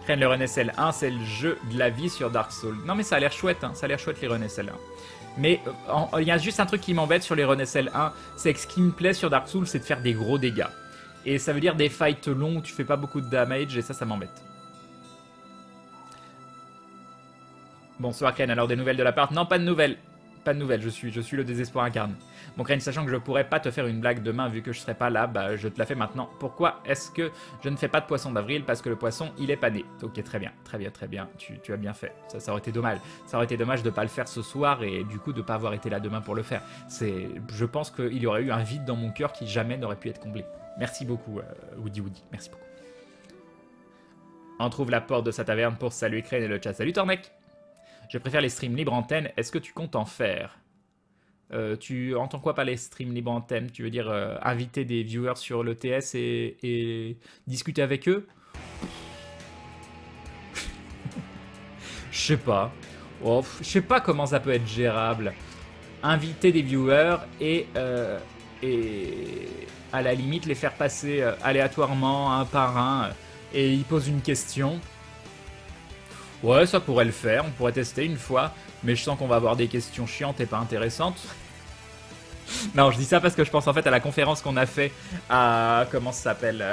Crane, le Run SL1, c'est le jeu de la vie sur Dark Souls. Non mais ça a l'air chouette, hein. Ça a l'air chouette les Run SL1. Mais il y a juste un truc qui m'embête sur les Run SL1, c'est que ce qui me plaît sur Dark Souls, c'est de faire des gros dégâts. Et ça veut dire des fights longs où tu fais pas beaucoup de damage, et ça m'embête. Bonsoir Crane, alors des nouvelles de la part? Non, pas de nouvelles. Pas de nouvelles, je suis le désespoir incarné. Bon Crane, sachant que je pourrais pas te faire une blague demain vu que je serai pas là, bah je te la fais maintenant. Pourquoi est-ce que je ne fais pas de poisson d'avril? Parce que le poisson, il est pas né. Ok, très bien, tu as bien fait. Ça aurait été dommage. Ça aurait été dommage de pas le faire ce soir et du coup de pas avoir été là demain pour le faire. Je pense qu'il y aurait eu un vide dans mon cœur qui jamais n'aurait pu être comblé. Merci beaucoup Woody, merci beaucoup. On trouve la porte de sa taverne pour saluer Crane et le chat. Salut Tornek. Je préfère les streams libre antenne. Est-ce que tu comptes en faire? Tu entends quoi par les streams libre antenne? Tu veux dire inviter des viewers sur le TS et discuter avec eux? Je sais pas. Oh, je sais pas comment ça peut être gérable. Inviter des viewers et à la limite les faire passer aléatoirement un par un et ils posent une question. Ouais, ça pourrait le faire, on pourrait tester une fois, mais je sens qu'on va avoir des questions chiantes et pas intéressantes. Non, je dis ça parce que je pense en fait à la conférence qu'on a fait à... Comment ça s'appelle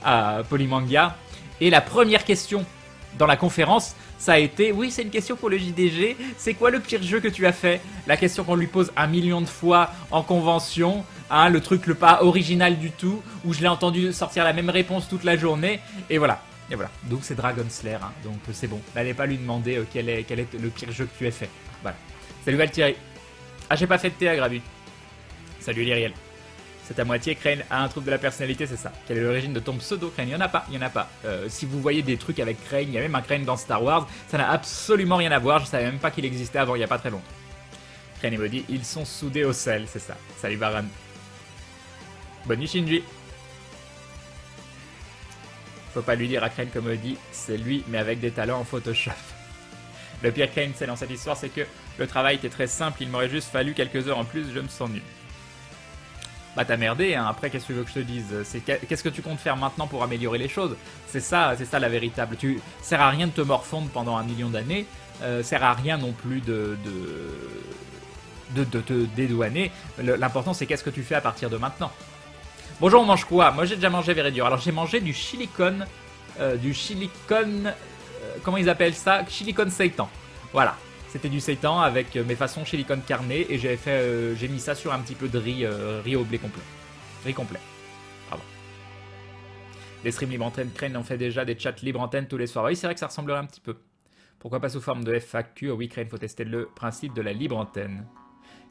à Polymanga. Et la première question dans la conférence, ça a été... Oui, c'est une question pour le JDG. C'est quoi le pire jeu que tu as fait? La question qu'on lui pose 1 million de fois en convention. Hein, le truc le pas original du tout, où je l'ai entendu sortir la même réponse toute la journée. Et voilà. Et voilà, donc c'est Dragon Slayer, hein. Donc c'est bon. N'allez pas lui demander quel est le pire jeu que tu aies fait. Voilà. Salut Valkyrie. Ah, j'ai pas fait de thé à Grabu. Salut Lyriel. C'est à moitié, Crane a un trouble de la personnalité, c'est ça. Quelle est l'origine de ton pseudo, Crane? Il y en a pas. Si vous voyez des trucs avec Crane, il y a même un Crane dans Star Wars, ça n'a absolument rien à voir, je savais même pas qu'il existait avant il y a pas très longtemps. Crane et Body, ils sont soudés au sel, c'est ça. Salut Baran. Bonne nuit Shinji. Faut pas lui dire à Crane comme on dit, c'est lui, mais avec des talents en Photoshop. Le pire Crane, c'est dans cette histoire, c'est que le travail était très simple, il m'aurait juste fallu quelques heures en plus, je me sens nul. Bah t'as merdé, hein. Après qu'est-ce que tu veux que je te dise? Qu'est-ce que tu comptes faire maintenant pour améliorer les choses? C'est ça la véritable. Tu sert à rien de te morfondre pendant 1 million d'années, sert à rien non plus de te dédouaner. L'important c'est qu'est-ce que tu fais à partir de maintenant. Bonjour, on mange quoi? Moi j'ai déjà mangé Vérédur. Alors j'ai mangé du silicone. Comment ils appellent ça? Silicone seitan. Voilà. C'était du seitan avec mes façons silicone carné et j'ai mis ça sur un petit peu de riz au blé complet. Gris complet. Bravo. Des streams libre antenne, Crane en fait déjà des chats libre antenne tous les soirs. Oui, c'est vrai que ça ressemblerait un petit peu. Pourquoi pas sous forme de FAQ? Oh oui, Crane, faut tester le principe de la libre antenne.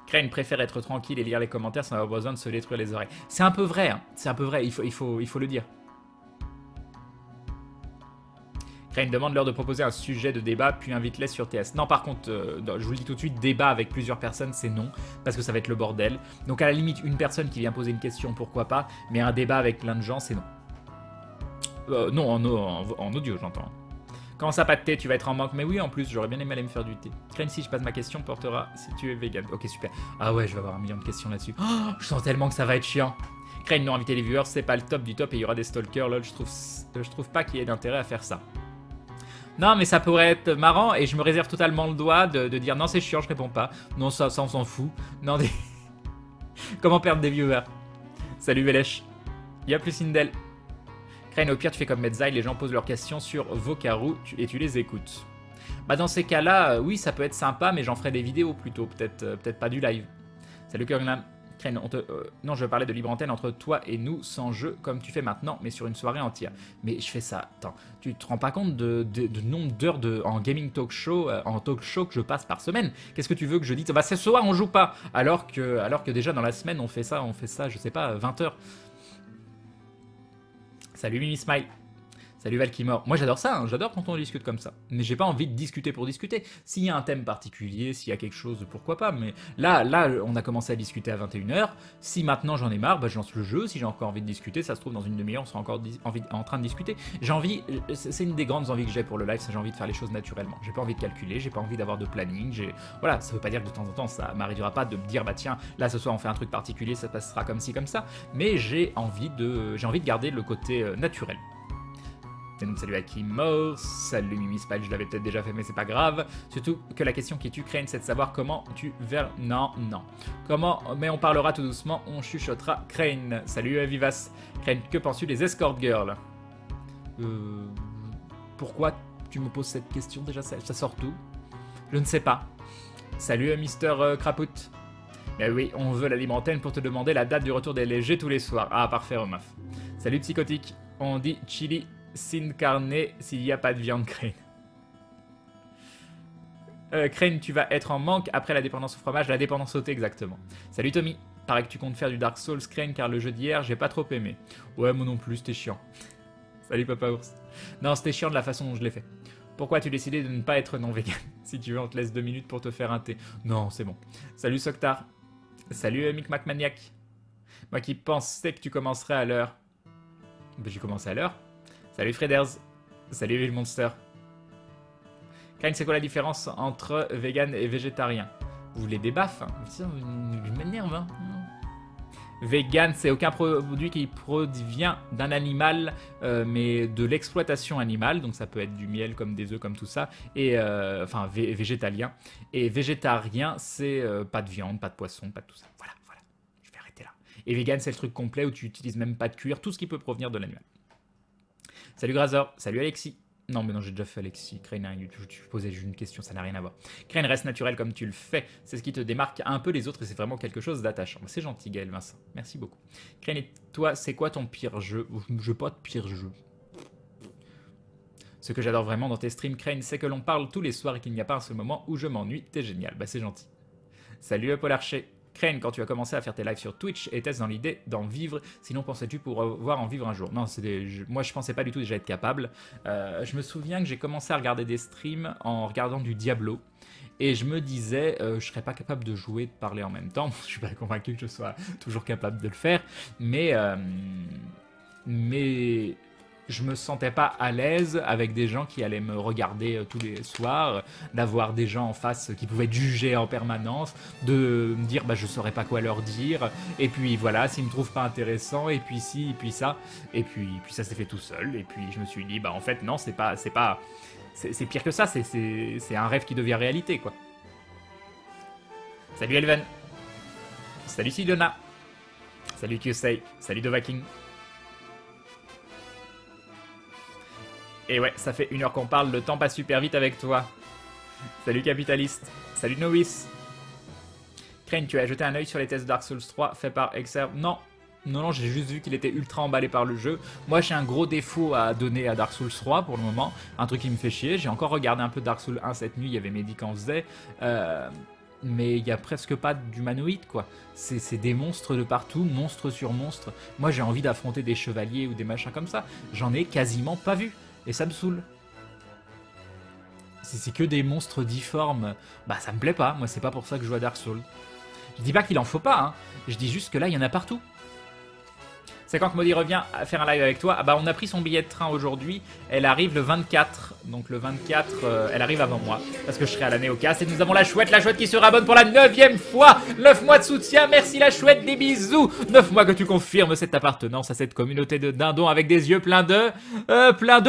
Crane préfère être tranquille et lire les commentaires sans avoir besoin de se détruire les oreilles. C'est un peu vrai, hein. C'est un peu vrai, il faut le dire. Crane demande leur de proposer un sujet de débat, puis invite-les sur TS. Non, par contre, je vous le dis tout de suite, débat avec plusieurs personnes, c'est non, parce que ça va être le bordel. Donc à la limite, une personne qui vient poser une question, pourquoi pas, mais un débat avec plein de gens, c'est non. Non, en audio, j'entends. Comment ça, pas de thé? Tu vas être en manque? Mais oui, en plus, j'aurais bien aimé aller me faire du thé. Crane, si je passe ma question, portera si tu es vegan. Ok, super. Ah ouais, je vais avoir un million de questions là-dessus. Oh, je sens tellement que ça va être chiant. Crane, non, inviter les viewers, c'est pas le top du top et il y aura des stalkers. Lol, je trouve pas qu'il y ait d'intérêt à faire ça. Non, mais ça pourrait être marrant et je me réserve totalement le droit de dire non, c'est chiant, je réponds pas. Non, ça on s'en fout. Non, des... Comment perdre des viewers? Salut Vélèche. Y'a plus Indel. Crane, au pire, tu fais comme Medzaï, les gens posent leurs questions sur Vocaroo et tu les écoutes. Bah, dans ces cas-là, oui, ça peut être sympa, mais j'en ferai des vidéos plutôt, peut-être pas du live. Salut Kurglam. Crane, non, je parlais de libre antenne entre toi et nous, sans jeu, comme tu fais maintenant, mais sur une soirée entière. Mais je fais ça, attends, tu te rends pas compte de nombre d'heures en gaming talk show, que je passe par semaine? Qu'est-ce que tu veux que je dise? Bah, ce soir, on joue pas, alors que déjà dans la semaine, on fait ça, je sais pas, 20 heures. Salut Mimi Smile. Salut Valkymore. Moi j'adore ça, hein, j'adore quand on discute comme ça. Mais j'ai pas envie de discuter pour discuter. S'il y a un thème particulier, s'il y a quelque chose, pourquoi pas. Mais là, on a commencé à discuter à 21h. Si maintenant j'en ai marre, bah, je lance le jeu. Si j'ai encore envie de discuter, ça se trouve dans une demi-heure, on sera encore en train de discuter. J'ai envie, c'est une des grandes envies que j'ai pour le live, c'est j'ai envie de faire les choses naturellement. J'ai pas envie de calculer, j'ai pas envie d'avoir de planning. Voilà, ça veut pas dire que de temps en temps ça m'arrivera pas de me dire bah tiens, là ce soir on fait un truc particulier, ça passera comme ci comme ça. Mais j'ai envie de garder le côté naturel. Et donc salut à Kimor, salut Mimi Spike, je l'avais peut-être déjà fait mais c'est pas grave. Surtout que la question qui tue Crane, c'est de savoir comment tu vers... Non. Comment... Mais on parlera tout doucement, on chuchotera. Crane, salut Vivas. Crane, que penses-tu des escort girls? Pourquoi tu me poses cette question déjà? Ça sort d'où? Je ne sais pas. Salut Mister Crapout. Mais oui, on veut la libre antenne pour te demander la date du retour des légers tous les soirs. Ah, parfait Romaf. Salut Psychotique, on dit chili sin carne s'il n'y a pas de viande. Crane. Crane, tu vas être en manque après la dépendance au fromage, la dépendance au thé exactement. Salut Tommy, paraît que tu comptes faire du Dark Souls Crane car le jeu d'hier j'ai pas trop aimé. Ouais moi non plus, c'était chiant. Salut Papa Ours. Non c'était chiant de la façon dont je l'ai fait. Pourquoi as-tu décidé de ne pas être non vegan? Si tu veux on te laisse 2 minutes pour te faire un thé. Non c'est bon. Salut Soktar. Salut Micmac Maniac. Moi qui pensais que tu commencerais à l'heure. Ben, j'ai commencé à l'heure. Salut Freders. Salut Will Monster. Crane, c'est quoi la différence entre vegan et végétarien? Vous voulez des baffes? Vous m'énerve, hein. Vegan, c'est aucun produit qui provient d'un animal, mais de l'exploitation animale. Donc ça peut être du miel, comme des œufs, comme tout ça. Et enfin, végétalien. Et végétarien, c'est pas de viande, pas de poisson, pas de tout ça. Voilà. Je vais arrêter là. Et vegan, c'est le truc complet où tu utilises même pas de cuir, tout ce qui peut provenir de l'animal. Salut Grazor, salut Alexis. Non mais non, j'ai déjà fait Alexis. Crane, tu posais juste une question, ça n'a rien à voir. Crane, reste naturel comme tu le fais. C'est ce qui te démarque un peu les autres et c'est vraiment quelque chose d'attachant. C'est gentil Gaël Vincent, merci beaucoup. Crane, et toi, c'est quoi ton pire jeu? Je veux pas de pire jeu. Ce que j'adore vraiment dans tes streams, Crane, c'est que l'on parle tous les soirs et qu'il n'y a pas un seul moment où je m'ennuie. T'es génial, bah c'est gentil. Salut Paul Archer. Crane, quand tu as commencé à faire tes lives sur Twitch, était-ce dans l'idée d'en vivre? Sinon, pensais-tu pouvoir en vivre un jour? Non, moi je pensais pas du tout déjà être capable. Je me souviens que j'ai commencé à regarder des streams en regardant du Diablo. Et je me disais, je serais pas capable de jouer et de parler en même temps. Je suis pas convaincu que je sois toujours capable de le faire. Mais je me sentais pas à l'aise avec des gens qui allaient me regarder tous les soirs, d'avoir des gens en face qui pouvaient juger en permanence, de me dire bah je saurais pas quoi leur dire, et puis voilà, s'ils me trouvent pas intéressant, et puis ci, et puis ça, et puis ça s'est fait tout seul, et puis je me suis dit bah en fait non, c'est pire que ça, c'est un rêve qui devient réalité quoi. Salut Elven, salut Sidona, salut Kyosei, salut Dovaking. Et ouais, ça fait 1 heure qu'on parle, le temps passe super vite avec toi. Salut Capitaliste, salut Novice. Crane, tu as jeté un œil sur les tests Dark Souls 3 faits par Exerve? Non, Non, non, j'ai juste vu qu'il était ultra emballé par le jeu. Moi, j'ai un gros défaut à donner à Dark Souls 3 pour le moment. Un truc qui me fait chier. J'ai encore regardé un peu Dark Souls 1 cette nuit, il y avait Mehdi qui en faisait. Mais il n'y a presque pas d'humanoïdes, quoi. C'est des monstres de partout, monstres sur monstres. Moi, j'ai envie d'affronter des chevaliers ou des machins comme ça. J'en ai quasiment pas vu. Et ça me saoule. Si c'est que des monstres difformes, bah ça me plaît pas. Moi, c'est pas pour ça que je joue à Dark Souls. Je dis pas qu'il en faut pas, hein. Je dis juste que là, il y en a partout. C'est quand que Maudit revient à faire un live avec toi? Ah bah on a pris son billet de train aujourd'hui, elle arrive le 24, donc le 24, elle arrive avant moi, parce que je serai à la Néocast, et nous avons la chouette qui se rabonne pour la 9e fois, 9 mois de soutien, merci la chouette, des bisous, 9 mois que tu confirmes cette appartenance à cette communauté de dindons avec des yeux pleins de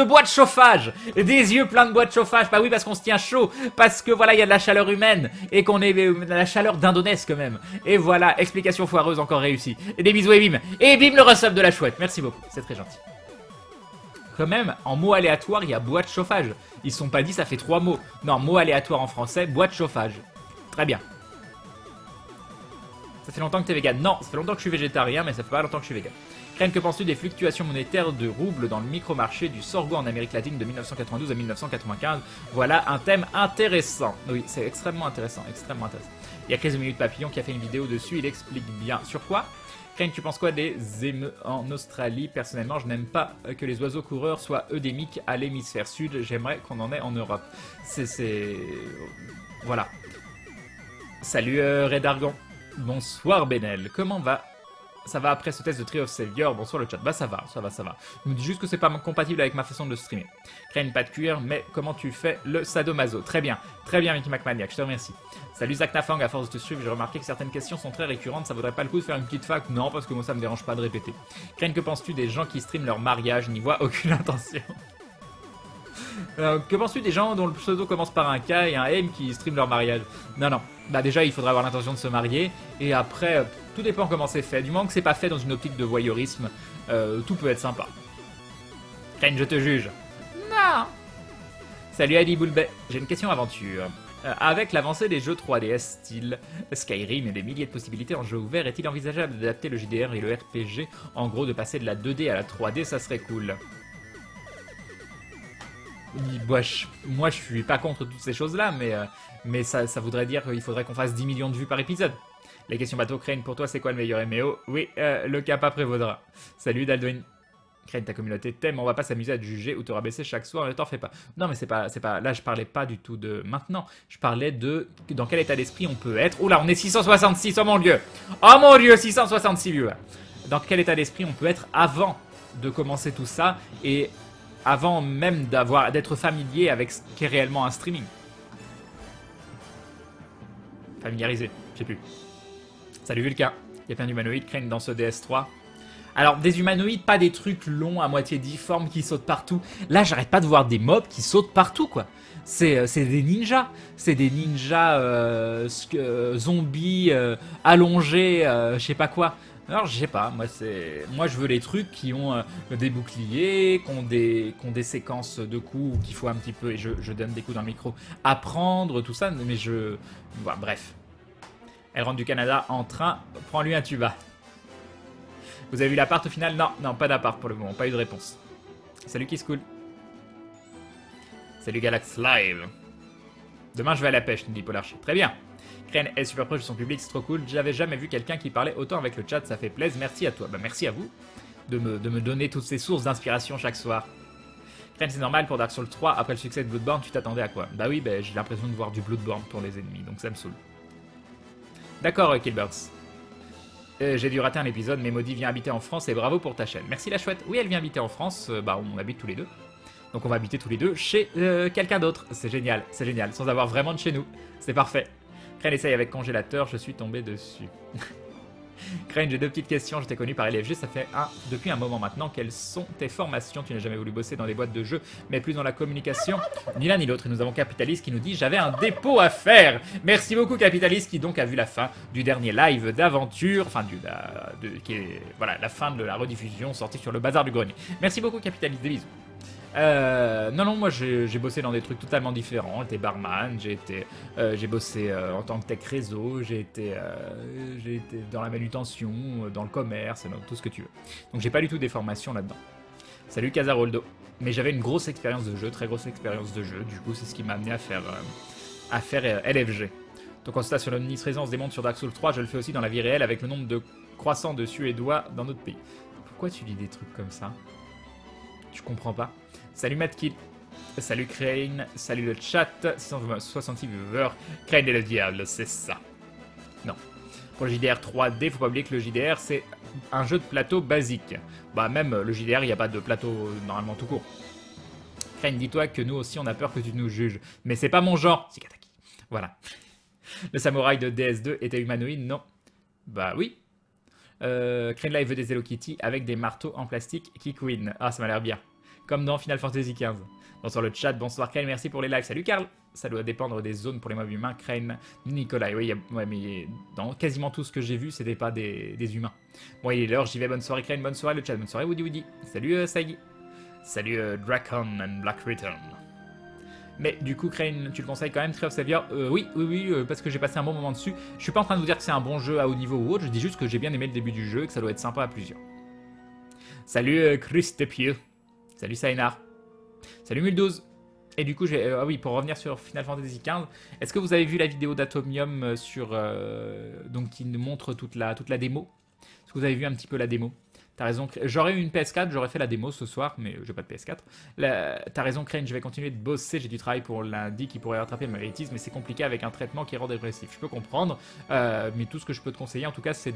bois de chauffage, des yeux pleins de bois de chauffage, bah oui parce qu'on se tient chaud, parce que voilà il y a de la chaleur humaine, et qu'on est de la chaleur dindonesque même, et voilà, explication foireuse encore réussie, et des bisous et bim le ressort de la chouette, merci beaucoup, c'est très gentil. Quand même, en mots aléatoires, il y a bois de chauffage. Ils sont pas dit, ça fait 3 mots. Non, mot aléatoire en français, bois de chauffage. Très bien. Ça fait longtemps que t'es vegan. Non, ça fait longtemps que je suis végétarien, mais ça fait pas longtemps que je suis vegan. Crane, que penses-tu des fluctuations monétaires de roubles dans le micro-marché du sorgho en Amérique latine de 1992 à 1995? Voilà un thème intéressant. Oui, c'est extrêmement intéressant, extrêmement intéressant. Il y a 15 minutes Papillon qui a fait une vidéo dessus, il explique bien. Sur quoi? Crane, tu penses quoi des émeus en Australie? Personnellement, je n'aime pas que les oiseaux coureurs soient eudémiques à l'hémisphère sud. J'aimerais qu'on en ait en Europe. Voilà. Salut Red Argon. Bonsoir Benel. Comment va? Ça va après ce test de Tree of Savior? Bonsoir le chat. Bah ça va. Je me dis juste que c'est pas compatible avec ma façon de streamer. Crane, pas de cuir, mais comment tu fais le sadomaso? Très bien, Mickey McManiac, je te remercie. Salut Zach Nafang, à force de te suivre, j'ai remarqué que certaines questions sont très récurrentes, ça vaudrait pas le coup de faire une petite fac? Non, parce que moi ça me dérange pas de répéter. Crane, que penses-tu des gens qui streament leur mariage? N'y vois aucune intention. Que penses-tu des gens dont le pseudo commence par un K et un M qui streament leur mariage? Non. Bah déjà, il faudra avoir l'intention de se marier. Et après, tout dépend comment c'est fait. Du moment que c'est pas fait dans une optique de voyeurisme, tout peut être sympa. Crane, je te juge. Non. Salut Ali Boulbet. J'ai une question aventure. Avec l'avancée des jeux 3DS style Skyrim et des milliers de possibilités en jeu ouvert, est-il envisageable d'adapter le JDR et le RPG? En gros, de passer de la 2D à la 3D, ça serait cool. Moi, je suis pas contre toutes ces choses-là, mais ça voudrait dire qu'il faudrait qu'on fasse 10 millions de vues par épisode. Les questions bateau, Crane, pour toi, c'est quoi le meilleur MMO? Oui, le Kappa prévaudra. Salut Daldwin. Crane, ta communauté t'aime, on va pas s'amuser à te juger ou te rabaisser chaque soir, ne t'en fais pas. Non, mais c'est pas... Là, je parlais pas du tout de maintenant. Je parlais de dans quel état d'esprit on peut être. Oula, on est 666, oh mon dieu! Oh mon dieu, 666 viewers! Dans quel état d'esprit on peut être avant de commencer tout ça et avant même d'être familier avec ce qu'est réellement un streaming. Familiarisé, je sais plus. Salut Vulcain, il y a plein d'humanoïdes, Crane dans ce DS3. Alors des humanoïdes, pas des trucs longs à moitié difformes qui sautent partout. Là j'arrête pas de voir des mobs qui sautent partout quoi. C'est des ninjas. C'est des ninjas zombies allongés, je sais pas quoi. Alors je sais pas, moi je veux les trucs qui ont des boucliers, qui ont des séquences de coups qu'il faut un petit peu, et je donne des coups dans le micro, apprendre tout ça, mais voilà, bref. Elle rentre du Canada en train, prends-lui un tuba. Vous avez vu l'appart au final? Non, pas d'appart pour le moment, pas eu de réponse. Salut Kiss Cool. Salut Galax Live. Demain je vais à la pêche, nous dit Polarchi. Très bien. Crane est super proche de son public, c'est trop cool. J'avais jamais vu quelqu'un qui parlait autant avec le chat, ça fait plaisir. Merci à toi. Bah merci à vous de me donner toutes ces sources d'inspiration chaque soir. Crane, c'est normal pour Dark Souls 3, après le succès de Bloodborne, tu t'attendais à quoi? Bah oui, bah, j'ai l'impression de voir du Bloodborne pour les ennemis, donc ça me saoule. D'accord, Killbirds. J'ai dû rater un épisode, mais Maudit vient habiter en France et bravo pour ta chaîne. Merci la chouette. Oui, elle vient habiter en France, bah on habite tous les deux. Donc on va habiter tous les deux chez quelqu'un d'autre. C'est génial, sans avoir vraiment de chez nous. C'est parfait. Crane essaye avec congélateur, je suis tombé dessus. Crane, j'ai deux petites questions, je t'ai connu par LFG, ça fait depuis un moment maintenant. Quelles sont tes formations? Tu n'as jamais voulu bosser dans des boîtes de jeux, mais plus dans la communication? Ni l'un ni l'autre. Et nous avons Capitalist qui nous dit, j'avais un dépôt à faire. Merci beaucoup Capitalist, qui donc a vu la fin du dernier live d'aventure, enfin qui est voilà, la fin de la rediffusion sortie sur le bazar du grenier. Merci beaucoup Capitalist, des bisous. Non, moi j'ai bossé dans des trucs totalement différents. J'étais barman, j'ai bossé en tant que tech réseau, j'ai été dans la manutention, dans le commerce, dans tout ce que tu veux. Donc j'ai pas du tout des formations là-dedans. Salut Casaroldo. Mais j'avais une grosse expérience de jeu, très grosse expérience de jeu. Du coup, c'est ce qui m'a amené à faire LFG. Donc on se sur l'omniprésence des mondes sur Dark Souls 3, je le fais aussi dans la vie réelle avec le nombre de croissants de Suédois dans notre pays. Pourquoi tu lis des trucs comme ça? Je comprends pas. Salut Matkid, salut Crane, salut le chat, 666 viewers. Crane et le diable, c'est ça. Non. Pour le JDR 3D, faut pas oublier que le JDR c'est un jeu de plateau basique. Bah même le JDR, il n'y a pas de plateau normalement tout court. Crane, dis-toi que nous aussi on a peur que tu nous juges. Mais c'est pas mon genre, Sikataki. Voilà. Le samouraï de DS2 était humanoïde, non? Bah oui. Crane Live veut des Hello Kitty avec des marteaux en plastique qui queen. Ah, ça m'a l'air bien. Comme dans Final Fantasy XV. Bonsoir le chat, bonsoir Crane, merci pour les lives. Salut Karl. Ça doit dépendre des zones pour les mobs humains. Crane, Nicolas. Oui, ouais, mais dans quasiment tout ce que j'ai vu, c'était pas des humains. Bon, il est l'heure, j'y vais. Bonne soirée Crane, bonne soirée le chat, bonne soirée Woody Woody. Salut Sagi. Salut Drakon and Black Return. Mais du coup, Crane, tu le conseilles quand même, Tree of Savior? Oui, parce que j'ai passé un bon moment dessus. Je suis pas en train de vous dire que c'est un bon jeu à haut niveau ou autre, je dis juste que j'ai bien aimé le début du jeu et que ça doit être sympa à plusieurs. Salut Christepieux. Salut Sainar. Salut Mul12. Et du coup, ah oui, pour revenir sur Final Fantasy XV, est-ce que vous avez vu la vidéo d'Atomium donc qui nous montre toute la démo? Est-ce que vous avez vu un petit peu la démo? T'as raison, j'aurais eu une PS4, j'aurais fait la démo ce soir, mais j'ai pas de PS4. T'as raison, Crane, je vais continuer de bosser, j'ai du travail pour lundi qui pourrait rattraper ma bêtise, mais c'est compliqué avec un traitement qui rend dépressif. Je peux comprendre, mais tout ce que je peux te conseiller, en tout cas, c'est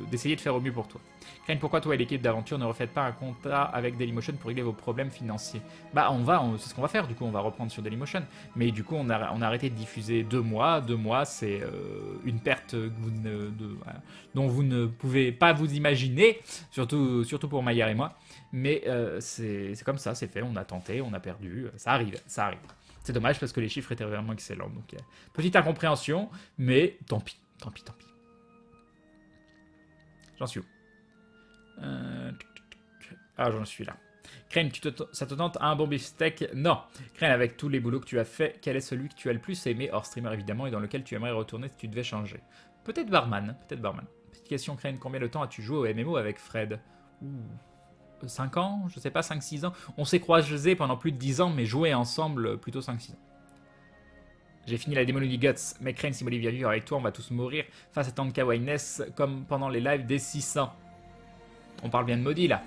d'essayer de faire au mieux pour toi. Crane, pourquoi toi et l'équipe d'aventure ne refaites pas un contrat avec Dailymotion pour régler vos problèmes financiers? Bah, c'est ce qu'on va faire, du coup, on va reprendre sur Dailymotion. Mais du coup, on a arrêté de diffuser 2 mois. 2 mois, c'est une perte dont vous ne pouvez pas vous imaginer, surtout pour Maillard et moi. Mais c'est comme ça, c'est fait, on a tenté, on a perdu, ça arrive, ça arrive. C'est dommage parce que les chiffres étaient vraiment excellents. Donc, petite incompréhension, mais tant pis, tant pis, tant pis. J'en suis où? Ah, j'en suis là. Crane, ça te tente un bon beefsteak? Non. Crane, avec tous les boulots que tu as fait, quel est celui que tu as le plus aimé, hors streamer évidemment, et dans lequel tu aimerais retourner si tu devais changer? Peut-être barman, peut-être barman. Petite question, Crane, combien de temps as-tu joué au MMO avec Fred? 5 ans, je sais pas, 5-6 ans. On s'est croisés pendant plus de 10 ans, mais joué ensemble plutôt 5-6 ans. J'ai fini la démo de Guts, mais Crane, si Bolivia vivre avec toi, on va tous mourir face à tant de kawaiiness comme pendant les lives des 600. On parle bien de maudit là.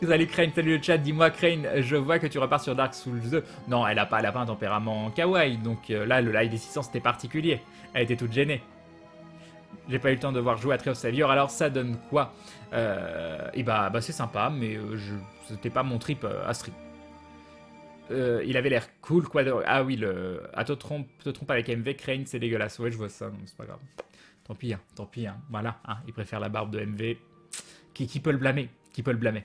Salut Crane, salut le chat, dis-moi Crane, je vois que tu repars sur Dark Souls 2. Non, elle a pas un tempérament kawaii, donc là le live des 600 c'était particulier. Elle était toute gênée. J'ai pas eu le temps de voir jouer à Tree of Savior, alors ça donne quoi? Et bah c'est sympa, mais c'était pas mon trip à stream. Il avait l'air cool, quoi. Ah oui, te trompe avec MV, Crane, c'est dégueulasse. Ouais, je vois ça, c'est pas grave. Tant pis, hein. Voilà, hein. Il préfère la barbe de MV. Qui peut le blâmer? Qui peut le blâmer?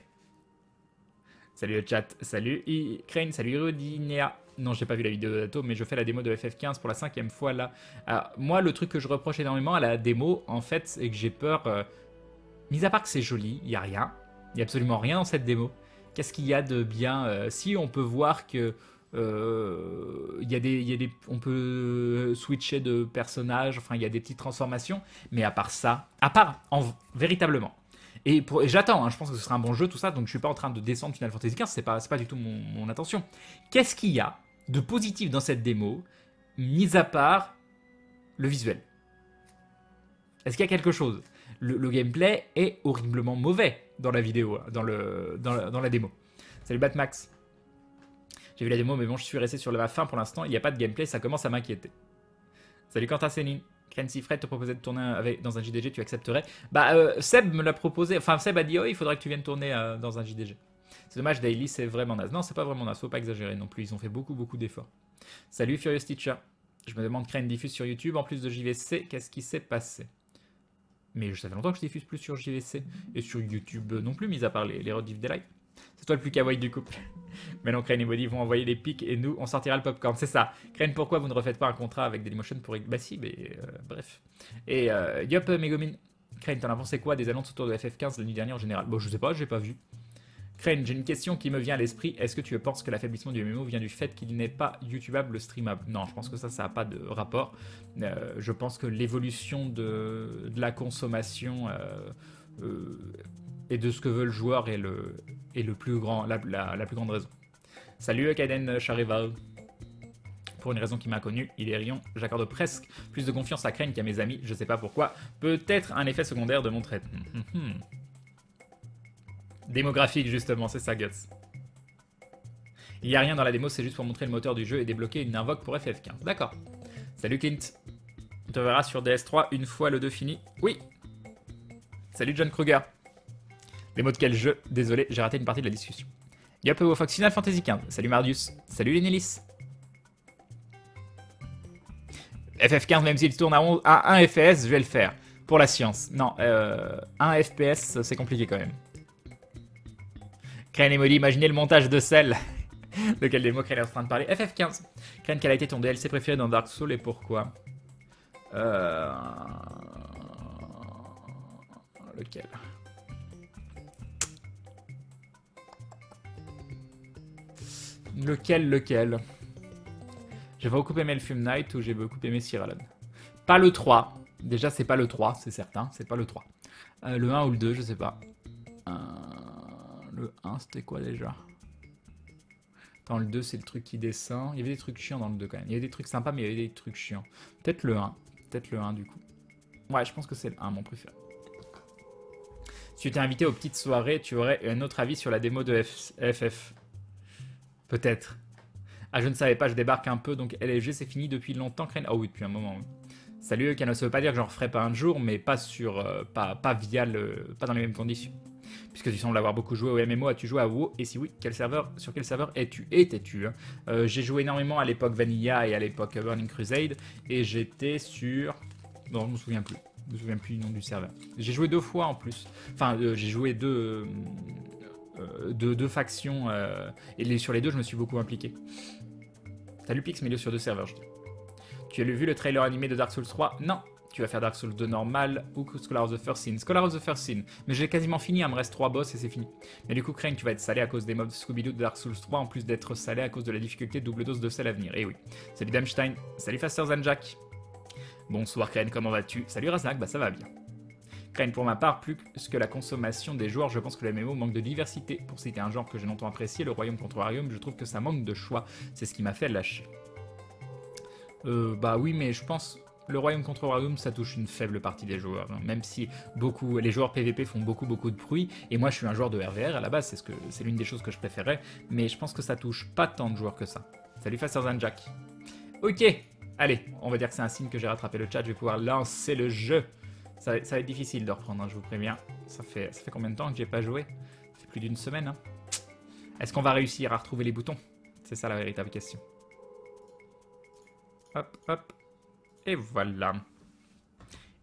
Salut le chat, salut Crane, salut Irodinea. Non, j'ai pas vu la vidéo d'Ato, mais je fais la démo de FF15 pour la 5e fois là. Alors, moi, le truc que je reproche énormément à la démo, en fait, c'est que j'ai peur. Mis à part que c'est joli, il y a rien. Il y a absolument rien dans cette démo. Qu'est-ce qu'il y a de bien? Si on peut voir que on peut switcher de personnage, enfin il y a des petites transformations, mais à part ça, véritablement. Et j'attends, hein, je pense que ce sera un bon jeu, tout ça, donc je suis pas en train de descendre Final Fantasy XV, c'est pas du tout mon intention. Qu'est-ce qu'il y a de positif dans cette démo, mis à part le visuel? Est-ce qu'il y a quelque chose? Le gameplay est horriblement mauvais dans la vidéo, dans la démo. Salut Batmax. J'ai vu la démo, mais bon, je suis resté sur la fin pour l'instant. Il n'y a pas de gameplay, ça commence à m'inquiéter. Salut Quentin Céline. Crane, si Fred te proposait de tourner dans un JDG, tu accepterais? Bah, Seb me l'a proposé. Enfin, Seb a dit, oh, il faudrait que tu viennes tourner dans un JDG. C'est dommage, Daily, c'est vraiment naze. Non, c'est pas vraiment naze, faut pas exagérer non plus. Ils ont fait beaucoup d'efforts. Salut Furious Teacher. Je me demande, Crane diffuse sur YouTube en plus de JVC. Qu'est-ce qui s'est passé? Mais ça fait longtemps que je diffuse plus sur JVC et sur YouTube non plus, mis à part les rediffs des lives. C'est toi le plus kawaii du couple. Mais non, Crane et Body vont envoyer les pics et nous, on sortira le popcorn. C'est ça. Crane, pourquoi vous ne refaites pas un contrat avec Dailymotion pour... Bah si, mais bref. Et Yop, Megumin. Crane, t'en as pensé quoi des annonces autour de FF15 la nuit dernière en général? Bon, je sais pas, j'ai pas vu. Crane, j'ai une question qui me vient à l'esprit. Est-ce que tu penses que l'affaiblissement du MMO vient du fait qu'il n'est pas YouTubable, streamable? Non, je pense que ça n'a pas de rapport. Je pense que l'évolution de la consommation et de ce que veut le joueur est le plus grand, la plus grande raison. Salut Kaden Charival. Pour une raison qui m'a connu, Hilarion, j'accorde presque plus de confiance à Crane qu'à mes amis, je sais pas pourquoi. Peut-être un effet secondaire de mon traitement. Démographique, justement, c'est ça, Guts. Il n'y a rien dans la démo, c'est juste pour montrer le moteur du jeu et débloquer une invoque pour FF15. D'accord. Salut Clint. On te verra sur DS3 une fois le 2 fini. Oui. Salut John Kruger. Les mots de quel jeu? Désolé, j'ai raté une partie de la discussion. Yop, Fox Final Fantasy XV. Salut Mardius. Salut Lénélis. FF15, même s'il tourne à 1 FPS, je vais le faire. Pour la science. Non, 1 FPS, c'est compliqué quand même. Crane et Molly, imaginez le montage de celle. De quel démo Crane est en train de parler? FF15. Crane, quel a été ton DLC préféré dans Dark Souls et pourquoi? Lequel? Lequel? J'ai beaucoup aimé le Fume Night ou j'ai beaucoup aimé Cyralon. Pas le 3. Déjà, c'est pas le 3, c'est certain. C'est pas le 3. Le 1 ou le 2, je sais pas. Le 1, c'était quoi déjà? Attends, le 2, c'est le truc qui descend. Il y avait des trucs chiants dans le 2 quand même. Il y avait des trucs sympas, mais il y avait des trucs chiants. Peut-être le 1. Peut-être le 1 du coup. Ouais, je pense que c'est le 1, mon préféré. Si tu étais invité aux petites soirées, tu aurais un autre avis sur la démo de FF. Peut-être. Ah, je ne savais pas, je débarque un peu, donc LFG, c'est fini depuis longtemps, Crane. Oh oui, depuis un moment. Oui. Salut, Kano, ça veut pas dire que j'en referai pas un jour, mais pas sur, pas via le, pas dans les mêmes conditions. Puisque tu sembles avoir beaucoup joué au MMO, as-tu joué à WoW? Et si oui, sur quel serveur es-tu? Hein. J'ai joué énormément à l'époque Vanilla et à l'époque Burning Crusade, et j'étais sur... Non, je me souviens plus. Je me souviens plus du nom du serveur. J'ai joué 2 fois en plus. Enfin, j'ai joué deux factions, et sur les 2, je me suis beaucoup impliqué. Salut Pix, milieu sur 2 serveurs, je dis. Tu as vu le trailer animé de Dark Souls 3? Non. Tu vas faire Dark Souls 2 normal ou Scholar of the First Sin? Scholar of the First Sin. Mais j'ai quasiment fini, il me reste 3 boss et c'est fini. Mais du coup, Crane, tu vas être salé à cause des mobs Scooby-Doo de Dark Souls 3, en plus d'être salé à cause de la difficulté double dose de sel à venir. Eh oui. Salut Damstein. Salut Faster Than Jack. Bonsoir Crane, comment vas-tu? Salut Razak, bah ça va bien. Crane, pour ma part, plus que la consommation des joueurs, je pense que le MMO manque de diversité. Pour citer un genre que j'ai longtemps apprécié, le royaume contre royaume, je trouve que ça manque de choix. C'est ce qui m'a fait lâcher. Bah oui, mais je pense le royaume contre royaume, ça touche une faible partie des joueurs. Hein, même si les joueurs PVP font beaucoup de bruit. Et moi, je suis un joueur de RVR à la base, c'est l'une des choses que je préférais. Mais je pense que ça touche pas tant de joueurs que ça. Salut Faster Than Jack. Ok, allez, on va dire que c'est un signe que j'ai rattrapé le chat. Je vais pouvoir lancer le jeu. Ça va être difficile de reprendre, hein, je vous préviens. Ça fait combien de temps que j'ai pas joué? Ça fait plus d'une semaine. Hein. Est-ce qu'on va réussir à retrouver les boutons? C'est ça la véritable question. Hop, hop. Et voilà.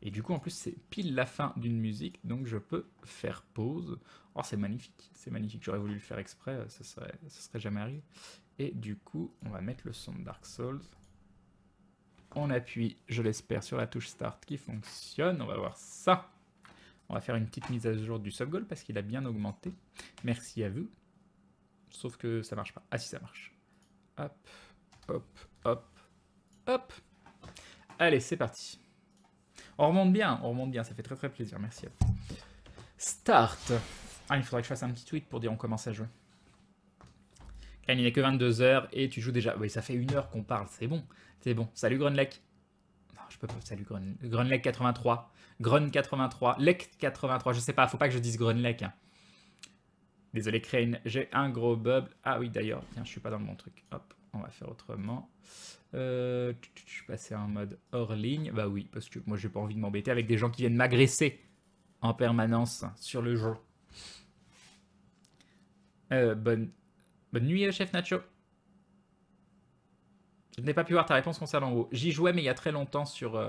Et du coup, en plus, c'est pile la fin d'une musique, donc je peux faire pause. Oh, c'est magnifique. C'est magnifique. J'aurais voulu le faire exprès, ça serait jamais arrivé. Et du coup, on va mettre le son de Dark Souls. On appuie, je l'espère, sur la touche Start qui fonctionne. On va voir ça. On va faire une petite mise à jour du subgoal parce qu'il a bien augmenté. Merci à vous. Sauf que ça marche pas. Ah si, ça marche. Hop, hop, hop, hop. Allez, c'est parti. On remonte bien, ça fait très plaisir. Merci à vous. Start. Ah, il faudrait que je fasse un petit tweet pour dire on commence à jouer. Il n'est que 22h et tu joues déjà. Oui, ça fait 1 heure qu'on parle, c'est bon. C'est bon. Salut Grunlek. Non, je peux pas. Salut Grunlek 83. Grun 83. Lek 83. Je sais pas, faut pas que je dise Grunlek. Hein. Désolé Crane, j'ai un gros bubble. Ah oui, d'ailleurs, tiens, je suis pas dans le bon truc. Hop, on va faire autrement. Je suis passé en mode hors ligne. Bah oui, parce que moi, j'ai pas envie de m'embêter avec des gens qui viennent m'agresser en permanence sur le jeu. Bonne nuit, chef Nacho. Je n'ai pas pu voir ta réponse concernant WoW. J'y jouais, mais il y a très longtemps sur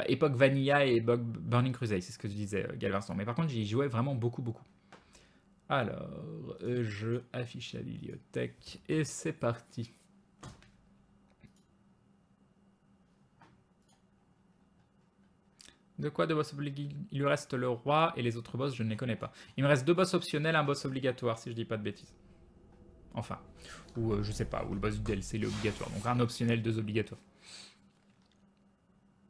époque Vanilla et époque Burning Crusade. C'est ce que je disais, Galvinston. Mais par contre, j'y jouais vraiment beaucoup. Alors, je affiche la bibliothèque et c'est parti. De quoi de boss obligatoire? Il lui reste le roi et les autres boss, je ne les connais pas. Il me reste 2 boss optionnels, un boss obligatoire, si je dis pas de bêtises. Enfin. Ou je sais pas, ou le boss du DLC il est obligatoire. Donc un optionnel, 2 obligatoires.